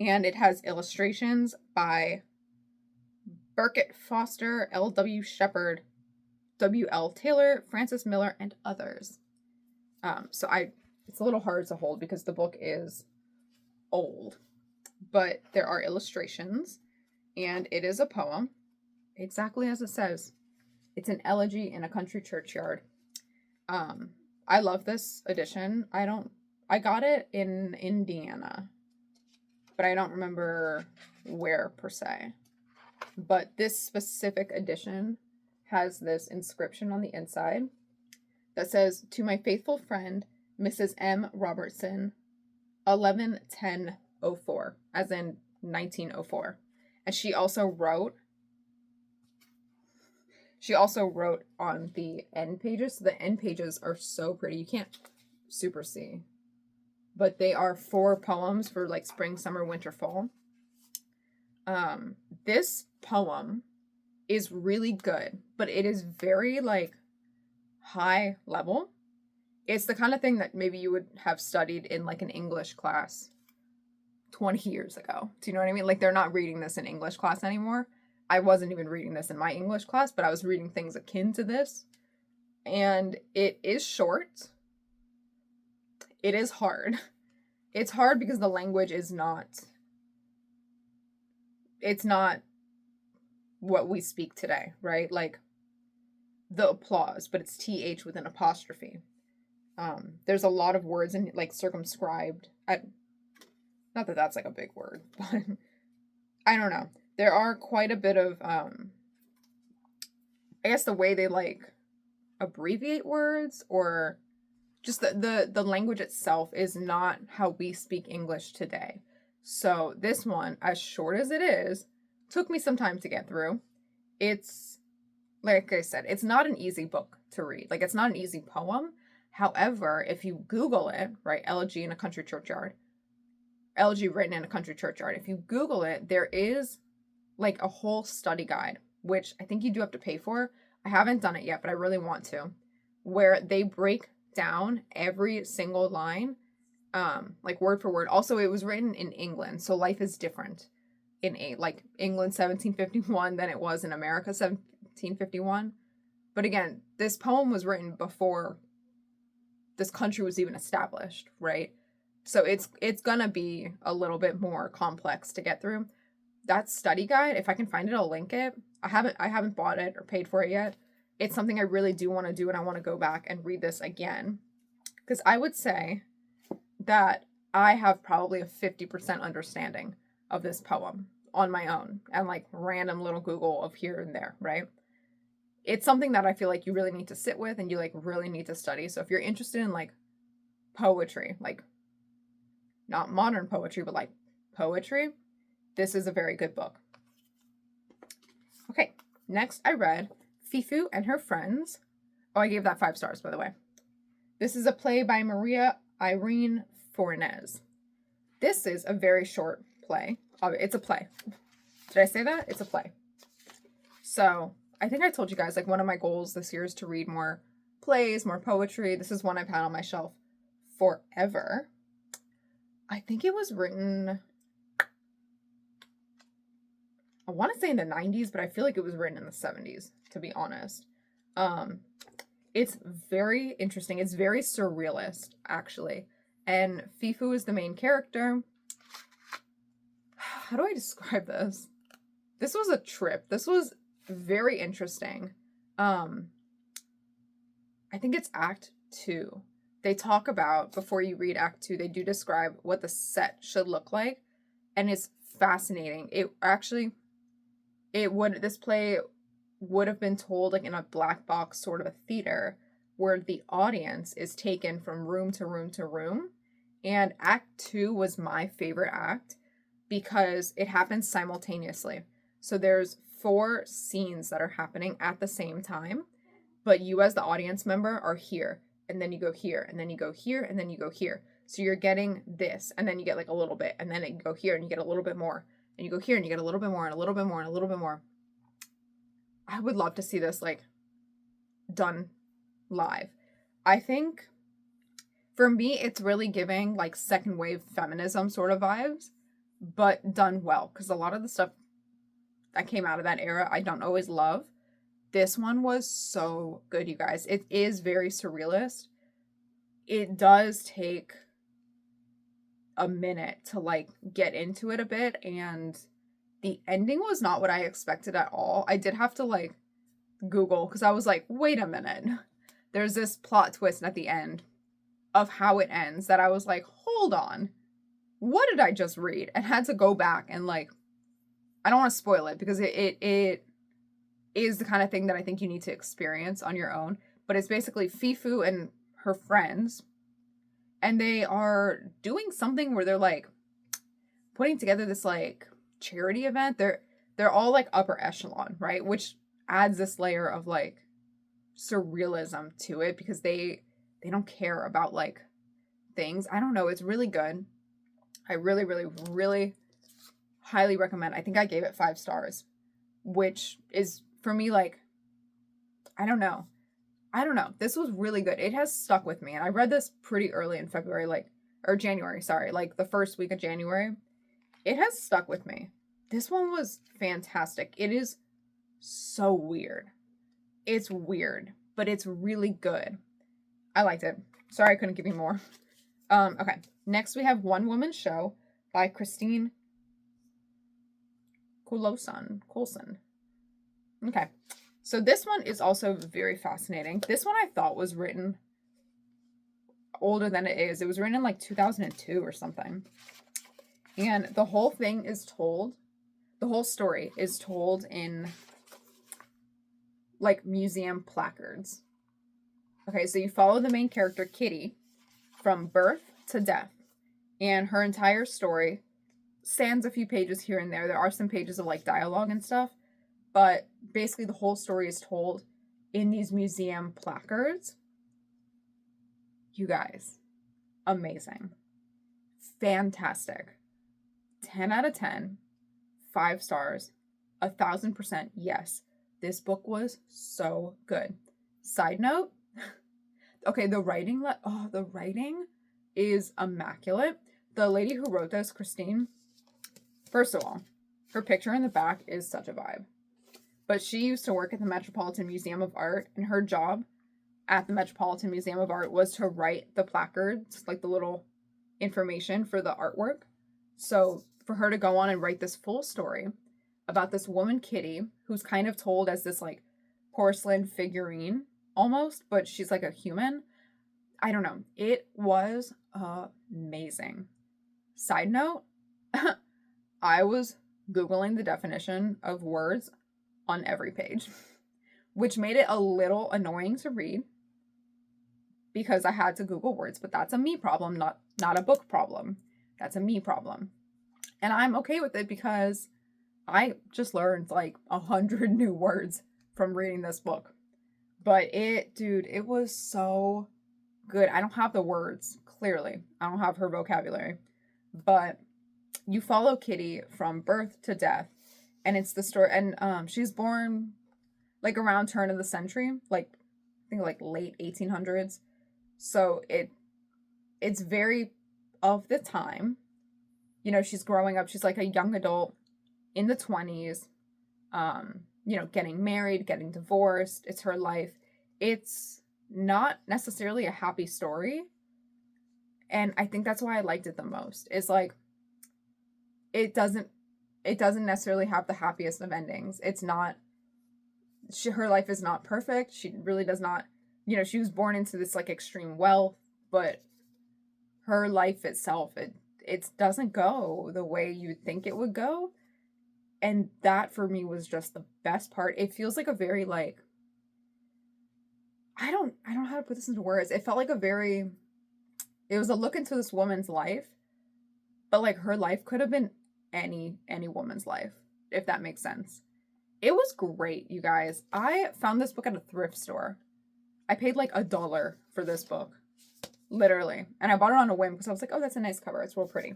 And it has illustrations by Burkitt Foster, L.W. Shepard, W.L. Taylor, Francis Miller, and others. It's a little hard to hold because the book is old, but there are illustrations, and it is a poem, exactly as it says. It's an elegy in a country churchyard. I love this edition. I got it in Indiana, but I don't remember where per se. But this specific edition has this inscription on the inside that says, "To my faithful friend, Mrs. M. Robertson, 11/10/04," as in 1904. And she also wrote on the end pages. So the end pages are so pretty. You can't super see. But they are 4 poems for like spring, summer, winter, fall. This poem is really good, but it is very like high level. It's the kind of thing that maybe you would have studied in like an English class 20 years ago. Do you know what I mean? Like they're not reading this in English class anymore. I wasn't even reading this in my English class, but I was reading things akin to this. And it is short. It is hard. It's hard because the language is not, it's not what we speak today, right? Like the applause, but it's TH with an apostrophe. There's a lot of words in like circumscribed. Not that that's like a big word, but I don't know. There are quite a bit of, I guess the way they like abbreviate words, or just the language itself is not how we speak English today. So this one, as short as it is, took me some time to get through. It's, like I said, it's not an easy book to read. Like, it's not an easy poem. However, if you Google it, right, elegy in a country churchyard, elegy written in a country churchyard, if you Google it, there is like a whole study guide, which I think you do have to pay for. I haven't done it yet, but I really want to, where they break down every single line, like word for word. Also, it was written in England, so life is different in like England 1751 than it was in America 1751. But again, this poem was written before this country was even established, right? So it's gonna be a little bit more complex to get through. That study guide, if I can find it, I'll link it. I haven't bought it or paid for it yet. It's something I really do want to do, and I want to go back and read this again. Because I would say that I have probably a 50% understanding of this poem on my own, and like random little Google of here and there, right? It's something that I feel like you really need to sit with and you like really need to study. So if you're interested in like poetry, like not modern poetry, but like poetry, this is a very good book. Okay, next I read Fifu and Her Friends. Oh, I gave that 5 stars, by the way. This is a play by Maria Irene Fornés. This is a very short play. It's a play. Did I say that? It's a play. So I think I told you guys, like, one of my goals this year is to read more plays, more poetry. This is one I've had on my shelf forever. I think it was written, I want to say in the 90s, but I feel like it was written in the 70s, to be honest. It's very interesting. It's very surrealist, actually. And Fifu is the main character. How do I describe this? This was a trip. This was very interesting. I think it's Act 2. They talk about, before you read Act 2, they do describe what the set should look like. And it's fascinating. This play would have been told like in a black box sort of a theater where the audience is taken from room to room to room. And Act 2 was my favorite act because it happens simultaneously. So there's 4 scenes that are happening at the same time, but you as the audience member are here, and then you go here, and then you go here, and then you go here. So you're getting this, and then you get like a little bit, and then you go here, and you get a little bit more, and you go here, and you get a little bit more, and a little bit more, and a little bit more. I would love to see this like done live. I think for me, it's really giving like second wave feminism sort of vibes, but done well. Because a lot of the stuff that came out of that era, I don't always love. This one was so good, you guys. It is very surrealist. It does take a minute to like get into it a bit, and the ending was not what I expected at all. I did have to like Google because I was like, wait a minute. There's this plot twist at the end of how it ends that I was like, hold on. What did I just read? And had to go back and like, I don't want to spoil it because it is the kind of thing that I think you need to experience on your own. But it's basically Fifu and her friends, and they are doing something where they're like putting together this like charity event. They're all like upper echelon, right? Which adds this layer of like surrealism to it because they don't care about like things. I don't know. It's really good. I really, really, really highly recommend. I think I gave it 5 stars, which is for me like, I don't know. I don't know. This was really good. It has stuck with me. And I read this pretty early in February, or January, sorry, like the first week of January. It has stuck with me. This one was fantastic. It is so weird. It's weird, but it's really good. I liked it. Sorry I couldn't give you more. Okay. Next we have One Woman Show by Christine Coulson. Okay. So this one is also very fascinating. This one I thought was written older than it is. It was written in like 2002 or something. And the whole thing is told, the whole story is told in like museum placards. Okay, so you follow the main character, Kitty, from birth to death. And her entire story sans a few pages here and there. There are some pages of like dialogue and stuff. But basically the whole story is told in these museum placards. You guys, amazing. Fantastic. 10 out of 10. 5 stars. 1,000% yes. This book was so good. Side note, okay, the writing is immaculate. The lady who wrote this, Christine, first of all, her picture in the back is such a vibe. But she used to work at the Metropolitan Museum of Art, and her job at the Metropolitan Museum of Art was to write the placards, like the little information for the artwork. So for her to go on and write this full story about this woman, Kitty, who's kind of told as this like porcelain figurine almost, but she's like a human. I don't know. It was amazing. Side note, I was Googling the definition of words on every page, which made it a little annoying to read because I had to Google words, but that's a me problem, not a book problem. That's a me problem. And I'm okay with it because I just learned like 100 new words from reading this book. But it was so good. I don't have the words, clearly. I don't have her vocabulary. But you follow Kitty from birth to death. And it's the story, and she's born like around turn of the century, like I think like late 1800s. So it's very of the time. You know, she's growing up. She's like a young adult in the 20s, getting married, getting divorced. It's her life. It's not necessarily a happy story. And I think that's why I liked it the most. It's like, it doesn't necessarily have the happiest of endings. It's not, her life is not perfect. She really does not, she was born into this like extreme wealth, but her life itself, it doesn't go the way you think it would go. And that for me was just the best part. It feels like a very like, I don't know how to put this into words. It felt like it was a look into this woman's life, but like her life could have been any woman's life, if that makes sense. It was great, you guys. I found this book at a thrift store. I paid like $1 for this book, literally. And I bought it on a whim because I was like, oh, that's a nice cover. It's real pretty.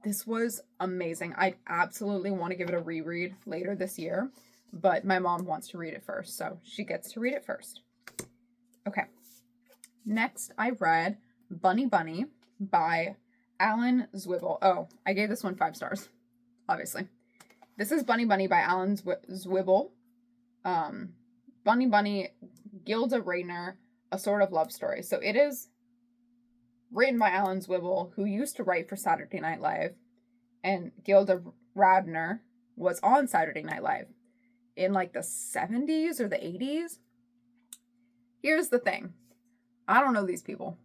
This was amazing. I absolutely want to give it a reread later this year, but my mom wants to read it first, so she gets to read it first. Okay. Next, I read Bunny Bunny by Alan Zwiebel. Oh, I gave this one 5 stars, obviously. This is Bunny Bunny by Alan Zwiebel. Bunny Bunny, Gilda Radner, A Sort of Love Story. So it is written by Alan Zwiebel, who used to write for Saturday Night Live, and Gilda Radner was on Saturday Night Live in like the 70s or the 80s. Here's the thing. I don't know these people.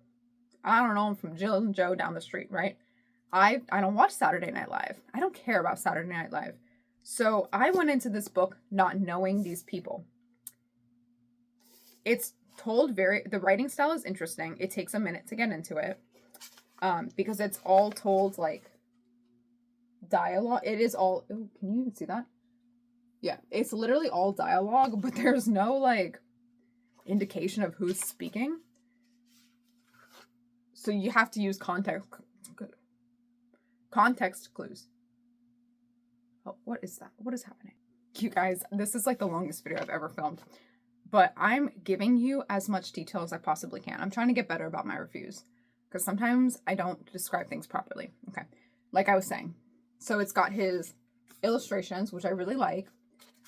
I don't know them from Jill and Joe down the street, right? I don't watch Saturday Night Live. I don't care about Saturday Night Live. So I went into this book not knowing these people. It's told the writing style is interesting. It takes a minute to get into it. Because it's all told like dialogue. It is all, ooh, can you even see that? Yeah, it's literally all dialogue, but there's no like indication of who's speaking. So you have to use context clues. Oh, what is that? What is happening? You guys, this is like the longest video I've ever filmed. but I'm giving you as much detail as I possibly can. I'm trying to get better about my reviews because sometimes I don't describe things properly. Okay. Like I was saying. So it's got his illustrations, which I really like.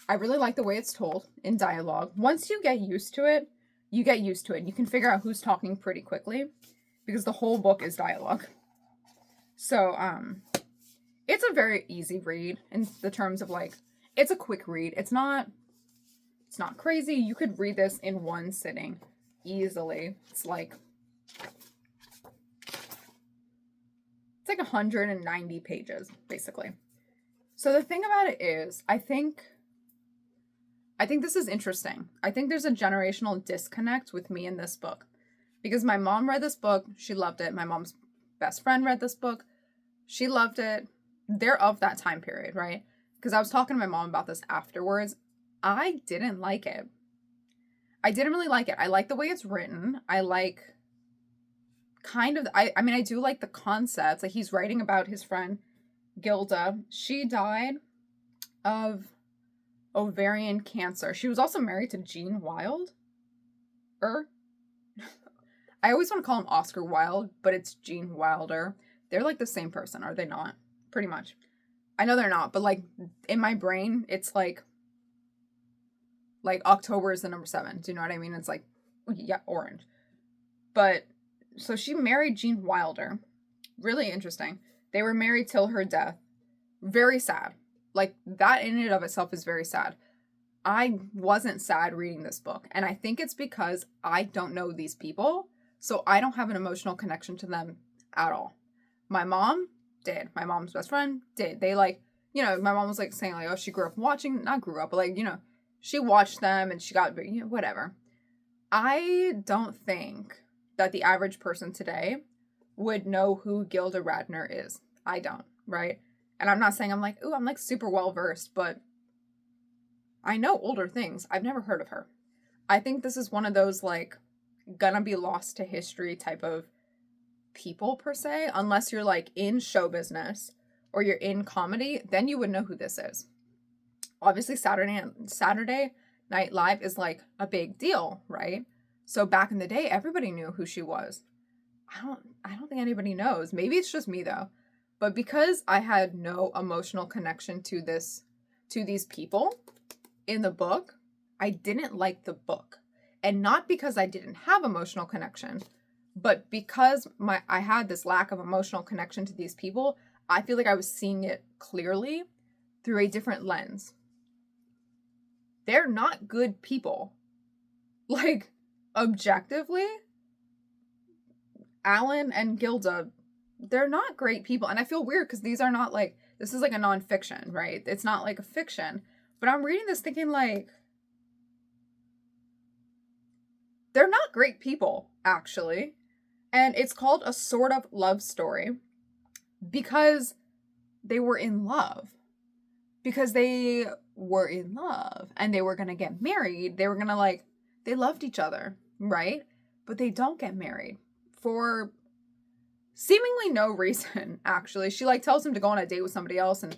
I really like the way it's told in dialogue. Once you get used to it, you get used to it. You can figure out who's talking pretty quickly because the whole book is dialogue. So, it's a very easy read in the terms of like, it's a quick read. It's not crazy. You could read this in one sitting easily. It's like 190 pages, basically. So the thing about it is, I think this is interesting. I think there's a generational disconnect with me in this book. Because my mom read this book, she loved it. My mom's best friend read this book, she loved it. They're of that time period, right? Because I was talking to my mom about this afterwards. I didn't like it. I didn't really like it. I like the way it's written. I like I mean, I do like the concepts. Like, he's writing about his friend Gilda. She died of ovarian cancer. She was also married to Gene Wilder. I always want to call him Oscar Wilde, but it's Gene Wilder. They're like the same person, are they not? Pretty much. I know they're not, but like in my brain, it's like October is the number 7. Do you know what I mean? It's like, yeah, orange. But so she married Gene Wilder. Really interesting. They were married till her death. Very sad. Like, that in and of itself is very sad. I wasn't sad reading this book. And I think it's because I don't know these people. So I don't have an emotional connection to them at all. My mom did. My mom's best friend did. They like, you know, my mom was like saying like, oh, she grew up watching, not grew up, but like, you know, she watched them and she got, you know, whatever. I don't think that the average person today would know who Gilda Radner is. I don't, right? And I'm not saying I'm like, ooh, I'm like super well versed, but I know older things. I've never heard of her. I think this is one of those like gonna be lost to history type of people per se, unless you're like in show business or you're in comedy, then you would know who this is. Obviously Saturday Night Live is like a big deal, right? So back in the day, everybody knew who she was. I don't think anybody knows. Maybe it's just me though. But because I had no emotional connection to these people in the book, I didn't like the book. And not because I didn't have emotional connection, but because I had this lack of emotional connection to these people, I feel like I was seeing it clearly through a different lens. They're not good people. Like, objectively, Alan and Gilda, they're not great people. And I feel weird because these are not like, this is like a nonfiction, right? It's not like a fiction. But I'm reading this thinking like, they're not great people, actually. And it's called a sort of love story because they were in love. Because they were in love and they were going to get married. They were going to like, they loved each other, right? But they don't get married for seemingly no reason, actually. She like tells him to go on a date with somebody else. And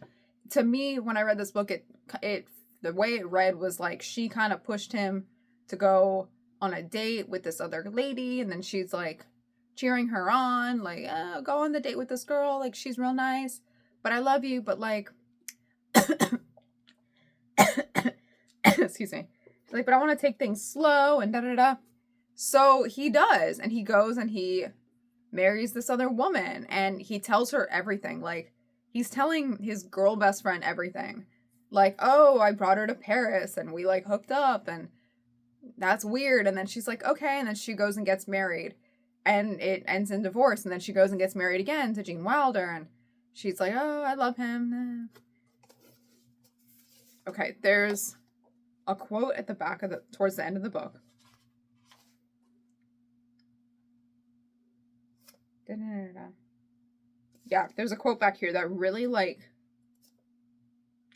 to me, when I read this book, it the way it read was like she kind of pushed him to go on a date with this other lady. And then she's like cheering her on, like, oh, go on the date with this girl. Like, she's real nice, but I love you. But like, excuse me. She's like, but I want to take things slow and da-da-da. So he does. And he goes and he marries this other woman. And he tells her everything. Like, he's telling his girl best friend everything. Like, oh, I brought her to Paris and we like hooked up and that's weird. And then she's like, okay. And then she goes and gets married and it ends in divorce. And then she goes and gets married again to Gene Wilder. And she's like, oh, I love him. Okay, there's a quote at the back of towards the end of the book. Yeah, there's a quote back here that really like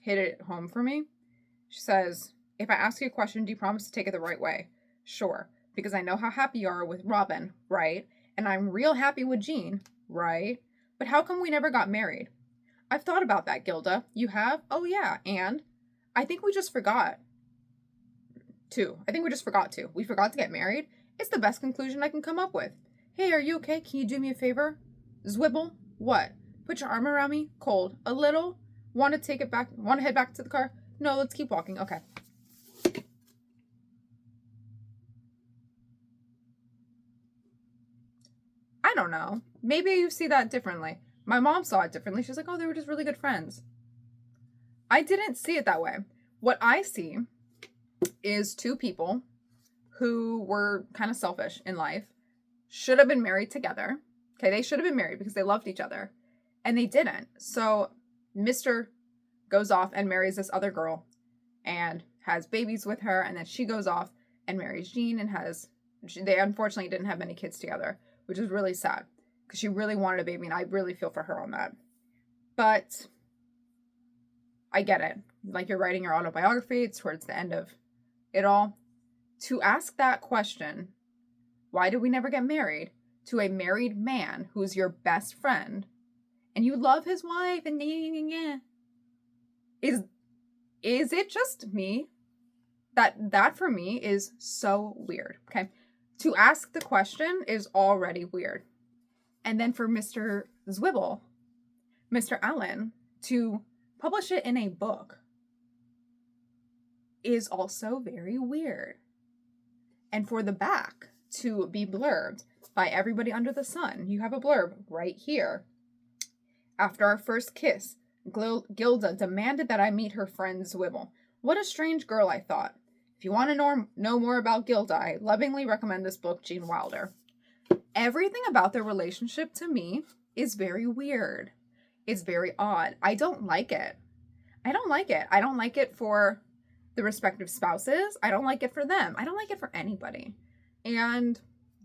hit it home for me. She says, if I ask you a question, do you promise to take it the right way? Sure, because I know how happy you are with Robin, right? And I'm real happy with Gene, right? But how come we never got married? I've thought about that, Gilda. You have? Oh yeah, and I think we just forgot 2. I think we just forgot 2. We forgot to get married. It's the best conclusion I can come up with. Hey, are you okay? Can you do me a favor? Zwibble? What? Put your arm around me? Cold. A little? Want to take it back? Want to head back to the car? No, let's keep walking. Okay. I don't know. Maybe you see that differently. My mom saw it differently. She's like, oh, they were just really good friends. I didn't see it that way. What I see is 2 people who were kind of selfish in life, should have been married together. Okay, they should have been married because they loved each other. And they didn't. So Mr. goes off and marries this other girl and has babies with her. And then she goes off and marries Jean and they unfortunately didn't have many kids together, which is really sad because she really wanted a baby and I really feel for her on that. But I get it. Like, you're writing your autobiography, it's towards the end of it all. To ask that question, why did we never get married, to a married man who's your best friend and you love his wife and is it just me? That for me is so weird. Okay. To ask the question is already weird. And then for Mr. Zwibble, Mr. Allen, to publish it in a book is also very weird. And for the back to be blurbed by everybody under the sun, you have a blurb right here. After our first kiss, Gilda demanded that I meet her friend Zwibble. What a strange girl, I thought. If you want to know more about Gilda, I lovingly recommend this book, Gene Wilder. Everything about their relationship to me is very weird. It's very odd. I don't like it. I don't like it for the respective spouses. I don't like it for them. I don't like it for anybody. And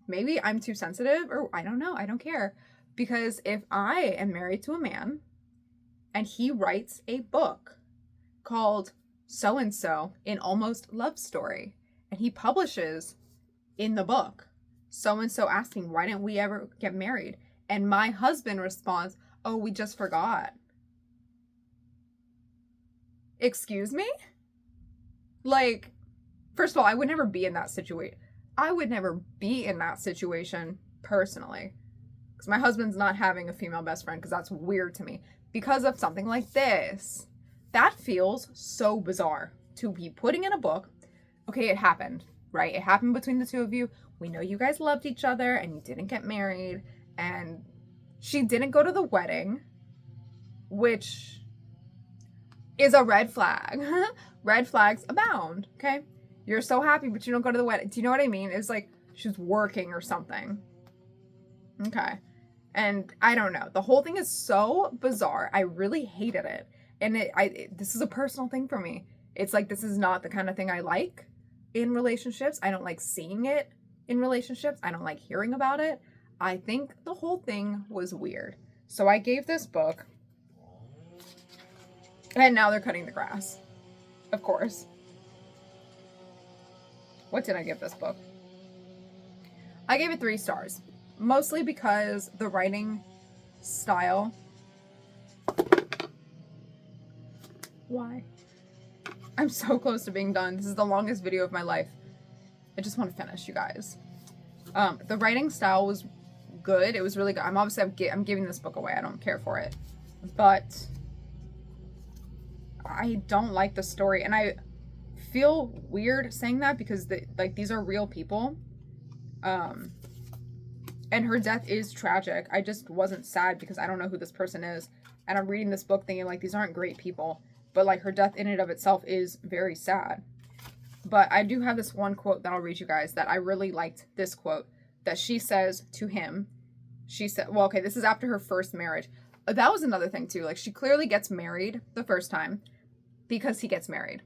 maybe I'm too sensitive, or I don't know. I don't care. Because if I am married to a man and he writes a book called So-and-so, an almost love story, and he publishes in the book so-and-so asking, why didn't we ever get married? And my husband responds, oh, we just forgot. Excuse me? Like, first of all, I would never be in that situation. I would never be in that situation personally. Because my husband's not having a female best friend, because that's weird to me. Because of something like this. That feels so bizarre to be putting in a book. Okay, it happened, right? It happened between the 2 of you. We know you guys loved each other and you didn't get married. And she didn't go to the wedding, which is a red flag. Red flags abound, okay? You're so happy, but you don't go to the wedding. Do you know what I mean? It's like she's working or something. Okay. And I don't know. The whole thing is so bizarre. I really hated it. And this is a personal thing for me. It's like, this is not the kind of thing I like in relationships. I don't like seeing it in relationships. I don't like hearing about it. I think the whole thing was weird. So I gave this book, and now they're cutting the grass. Of course. What did I give this book? I gave it 3 stars. Mostly because the writing style. Why? I'm so close to being done. This is the longest video of my life. I just want to finish, you guys. The writing style was good. It was really good. I'm giving this book away. I don't care for it. But I don't like the story. And I feel weird saying that because these are real people. And her death is tragic. I just wasn't sad because I don't know who this person is. And I'm reading this book thinking, like, these aren't great people. But, like, her death in and of itself is very sad. But I do have this one quote that I'll read you guys that I really liked. This quote that she says to him. She said, well, okay, this is after her first marriage. That was another thing, too. Like, she clearly gets married the first time because he gets married.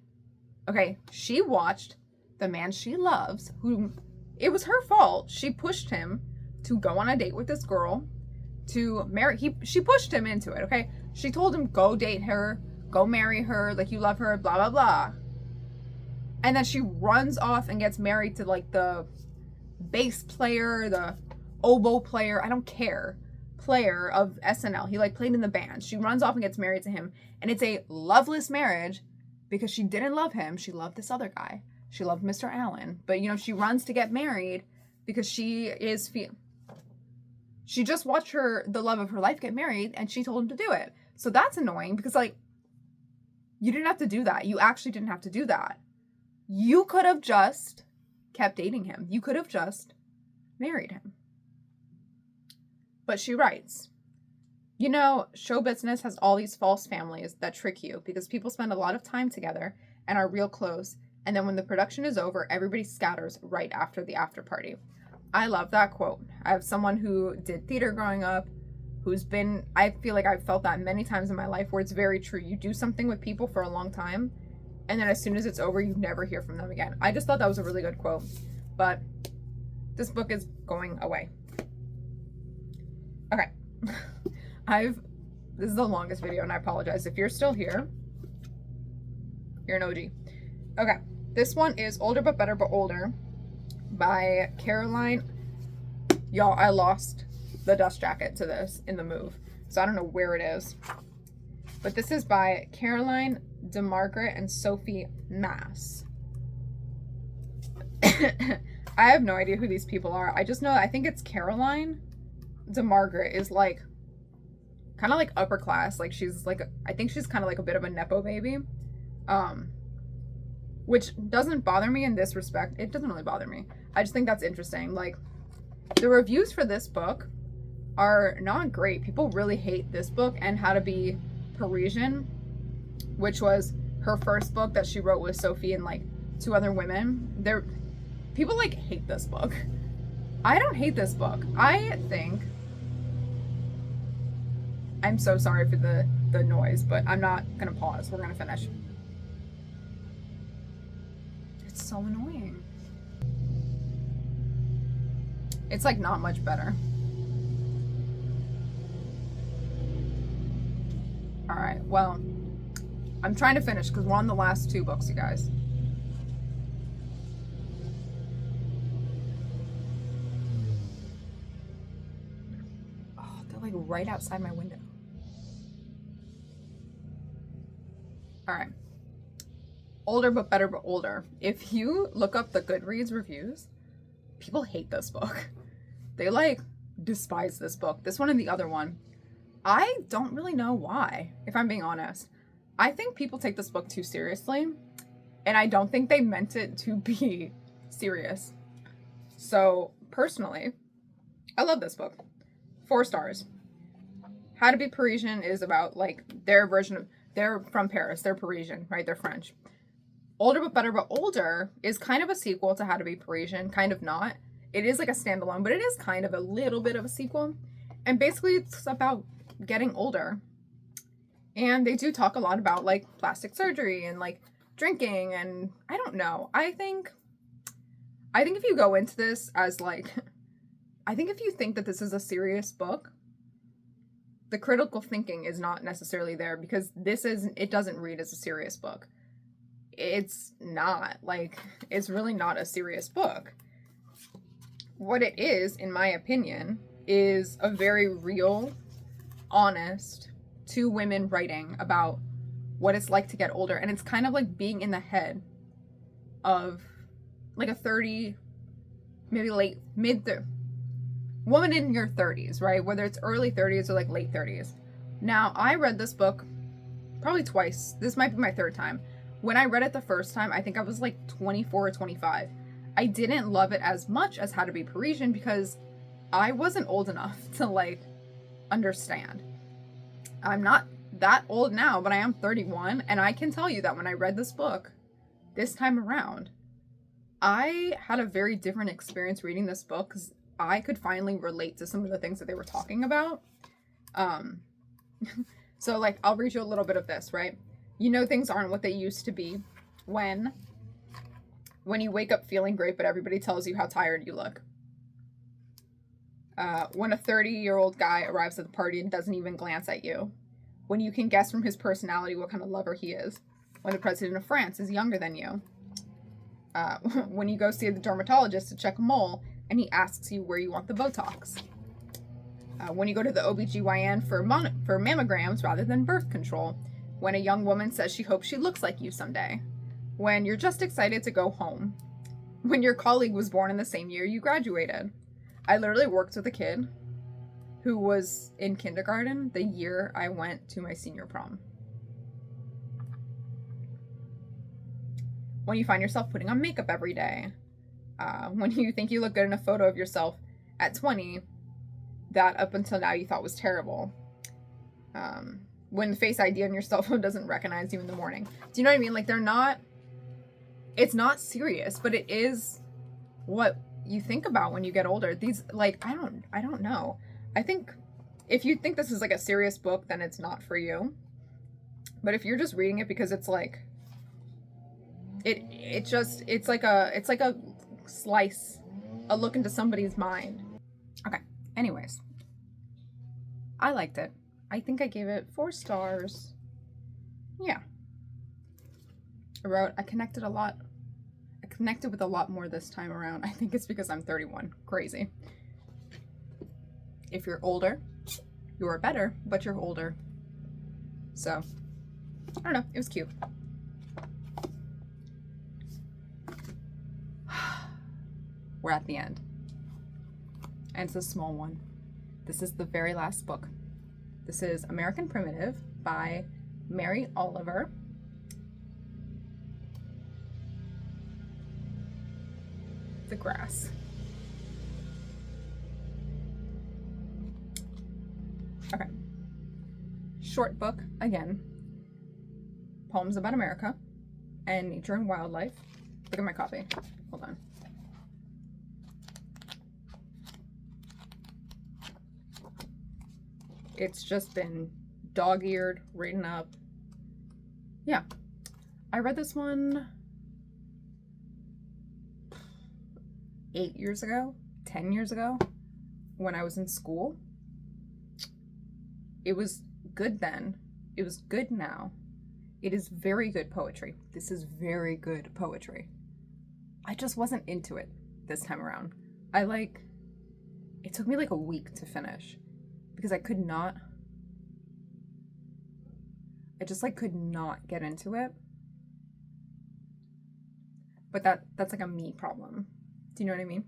Okay, she watched the man she loves, who, it was her fault. She pushed him to go on a date with this girl, to marry. She pushed him into it, okay? She told him, go date her, go marry her, like, you love her, blah, blah, blah. And then she runs off and gets married to, like, the bass player, the oboe player, I don't care, player of SNL. He, like, played in the band. She runs off and gets married to him. And it's a loveless marriage because she didn't love him. She loved this other guy. She loved Mr. Allen. But, you know, she runs to get married because she just watched the love of her life get married, and she told him to do it. So that's annoying because, like, you didn't have to do that. You actually didn't have to do that. You could have just kept dating him. You could have just married him. But she writes, you know, show business has all these false families that trick you because people spend a lot of time together and are real close. And then when the production is over, everybody scatters right after the after party. I love that quote. I have someone who did theater growing up, I feel like I've felt that many times in my life where it's very true. You do something with people for a long time, and then as soon as it's over, you never hear from them again. I just thought that was a really good quote. But this book is going away. Okay. This is the longest video, and I apologize. If you're still here, you're an OG. Okay. This one is Older But Better But Older by Caroline. Y'all, I lost the dust jacket to this in the move, so I don't know where it is. But this is by Caroline DeMargaret and Sophie Mass. I have no idea who these people are. I just know, I think it's Caroline DeMargaret is like kind of like upper class. Like she's like, I think she's kind of like a bit of a Nepo baby. Which doesn't bother me in this respect. It doesn't really bother me. I just think that's interesting. Like, the reviews for this book are not great. People really hate this book and How to Be Parisian, which was her first book that she wrote with Sophie and like 2 other women. People like hate this book. I don't hate this book. I think, I'm so sorry for the noise, but I'm not gonna pause. We're gonna finish. It's so annoying. It's like not much better. All right, well, I'm trying to finish because we're on the last 2 books, you guys. Oh, they're like right outside my window. All right. Older But Better But Older. If you look up the Goodreads reviews, people hate this book. They like despise this book. This one and the other one. I don't really know why, if I'm being honest. I think people take this book too seriously, and I don't think they meant it to be serious. So, personally, I love this book. 4 stars. How to Be Parisian is about, like, their version of, they're from Paris, they're Parisian, right? They're French. Older But Better But Older is kind of a sequel to How to Be Parisian, kind of not. It is like a standalone, but it is kind of a little bit of a sequel. And basically it's about getting older. And they do talk a lot about like plastic surgery and like drinking, and I don't know. I think if you go into this as like, I think if you think that this is a serious book, the critical thinking is not necessarily there, because it doesn't read as a serious book. It's not, like, it's really not a serious book. What it is, in my opinion, is a very real, honest, 2 women writing about what it's like to get older. And it's kind of like being in the head of like a 30, maybe woman in your 30s, right? Whether it's early 30s or like late 30s. Now, I read this book probably twice. This might be my 3rd time. When I read it the first time, I think I was like 24 or 25. I didn't love it as much as How to Be Parisian because I wasn't old enough to like understand. I'm not that old now, but I am 31, and I can tell you that when I read this book this time around, I had a very different experience reading this book because I could finally relate to some of the things that they were talking about. So like, I'll read you a little bit of this, right? You know, things aren't what they used to be when you wake up feeling great, but everybody tells you how tired you look. When a 30-year-old guy arrives at the party and doesn't even glance at you. When you can guess from his personality what kind of lover he is. When the president of France is younger than you. When you go see the dermatologist to check a mole and he asks you where you want the Botox. When you go to the OBGYN for mammograms rather than birth control. When a young woman says she hopes she looks like you someday. when you're just excited to go home, when your colleague was born in the same year you graduated. I literally worked with a kid who was in kindergarten the year I went to my senior prom. When you find yourself putting on makeup every day, when you think you look good in a photo of yourself at 20 that up until now you thought was terrible. When the Face ID on your cell phone doesn't recognize you in the morning. Do you know what I mean? Like, it's not serious, but it is what you think about when you get older. These, like, I don't know. I think if you think this is like a serious book, then it's not for you. But if you're just reading it because it's like, it's like a slice, a look into somebody's mind. Okay. Anyways, I liked it. I think I gave it 4 stars. Yeah. I connected with a lot more this time around. I think it's because I'm 31. Crazy. If you're older, you are better, but you're older. So, I don't know. It was cute. We're at the end. And it's a small one. This is the very last book. This is American Primitive by Mary Oliver. The grass. Okay. Short book, again. Poems about America and nature and wildlife. Look at my copy. Hold on. It's just been dog-eared, written up. Yeah. I read this one 8 years ago, 10 years ago, when I was in school. It was good then. It was good now. It is very good poetry. This is very good poetry. I just wasn't into it this time around. It took me like a week to finish because I could not get into it. But that's like a me problem. Do you know what I mean?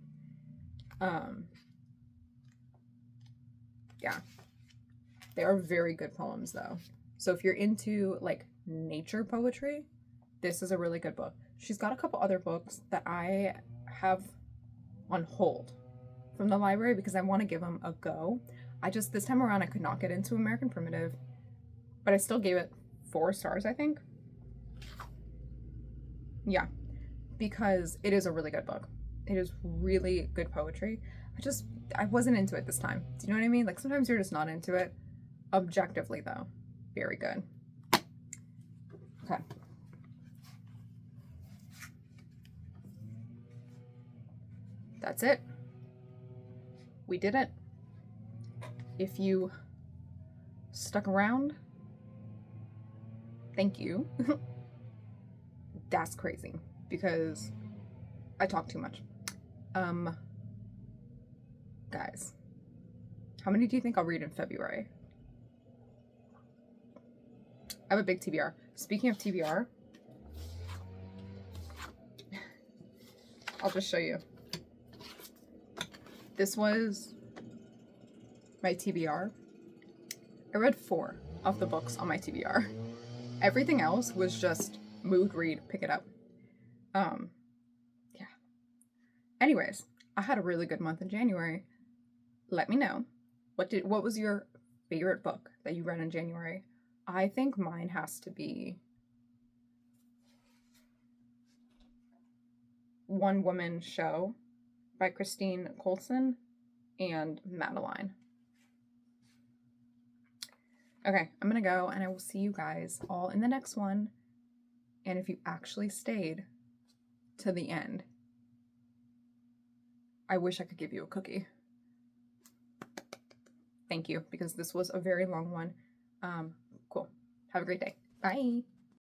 Yeah. They are very good poems though. So if you're into like nature poetry, this is a really good book. She's got a couple other books that I have on hold from the library because I want to give them a go. This time around I could not get into American Primitive, but I still gave it 4 stars, I think. Yeah, because it is a really good book. It is really good poetry. I wasn't into it this time. Do you know what I mean? Like sometimes you're just not into it. Objectively though, very good. Okay. That's it. We did it. If you stuck around, thank you. That's crazy because I talk too much. Guys, how many do you think I'll read in February? I have a big TBR. Speaking of TBR, I'll just show you. This was my TBR. I read 4 of the books on my TBR. Everything else was just mood read, pick it up. Yeah. Anyways, I had a really good month in January. Let me know. What was your favorite book that you read in January? I think mine has to be One Woman Show by Christine Colson and Madeline. Okay, I'm gonna go and I will see you guys all in the next one. And if you actually stayed to the end, I wish I could give you a cookie. Thank you, because this was a very long one. Cool. Have a great day. Bye.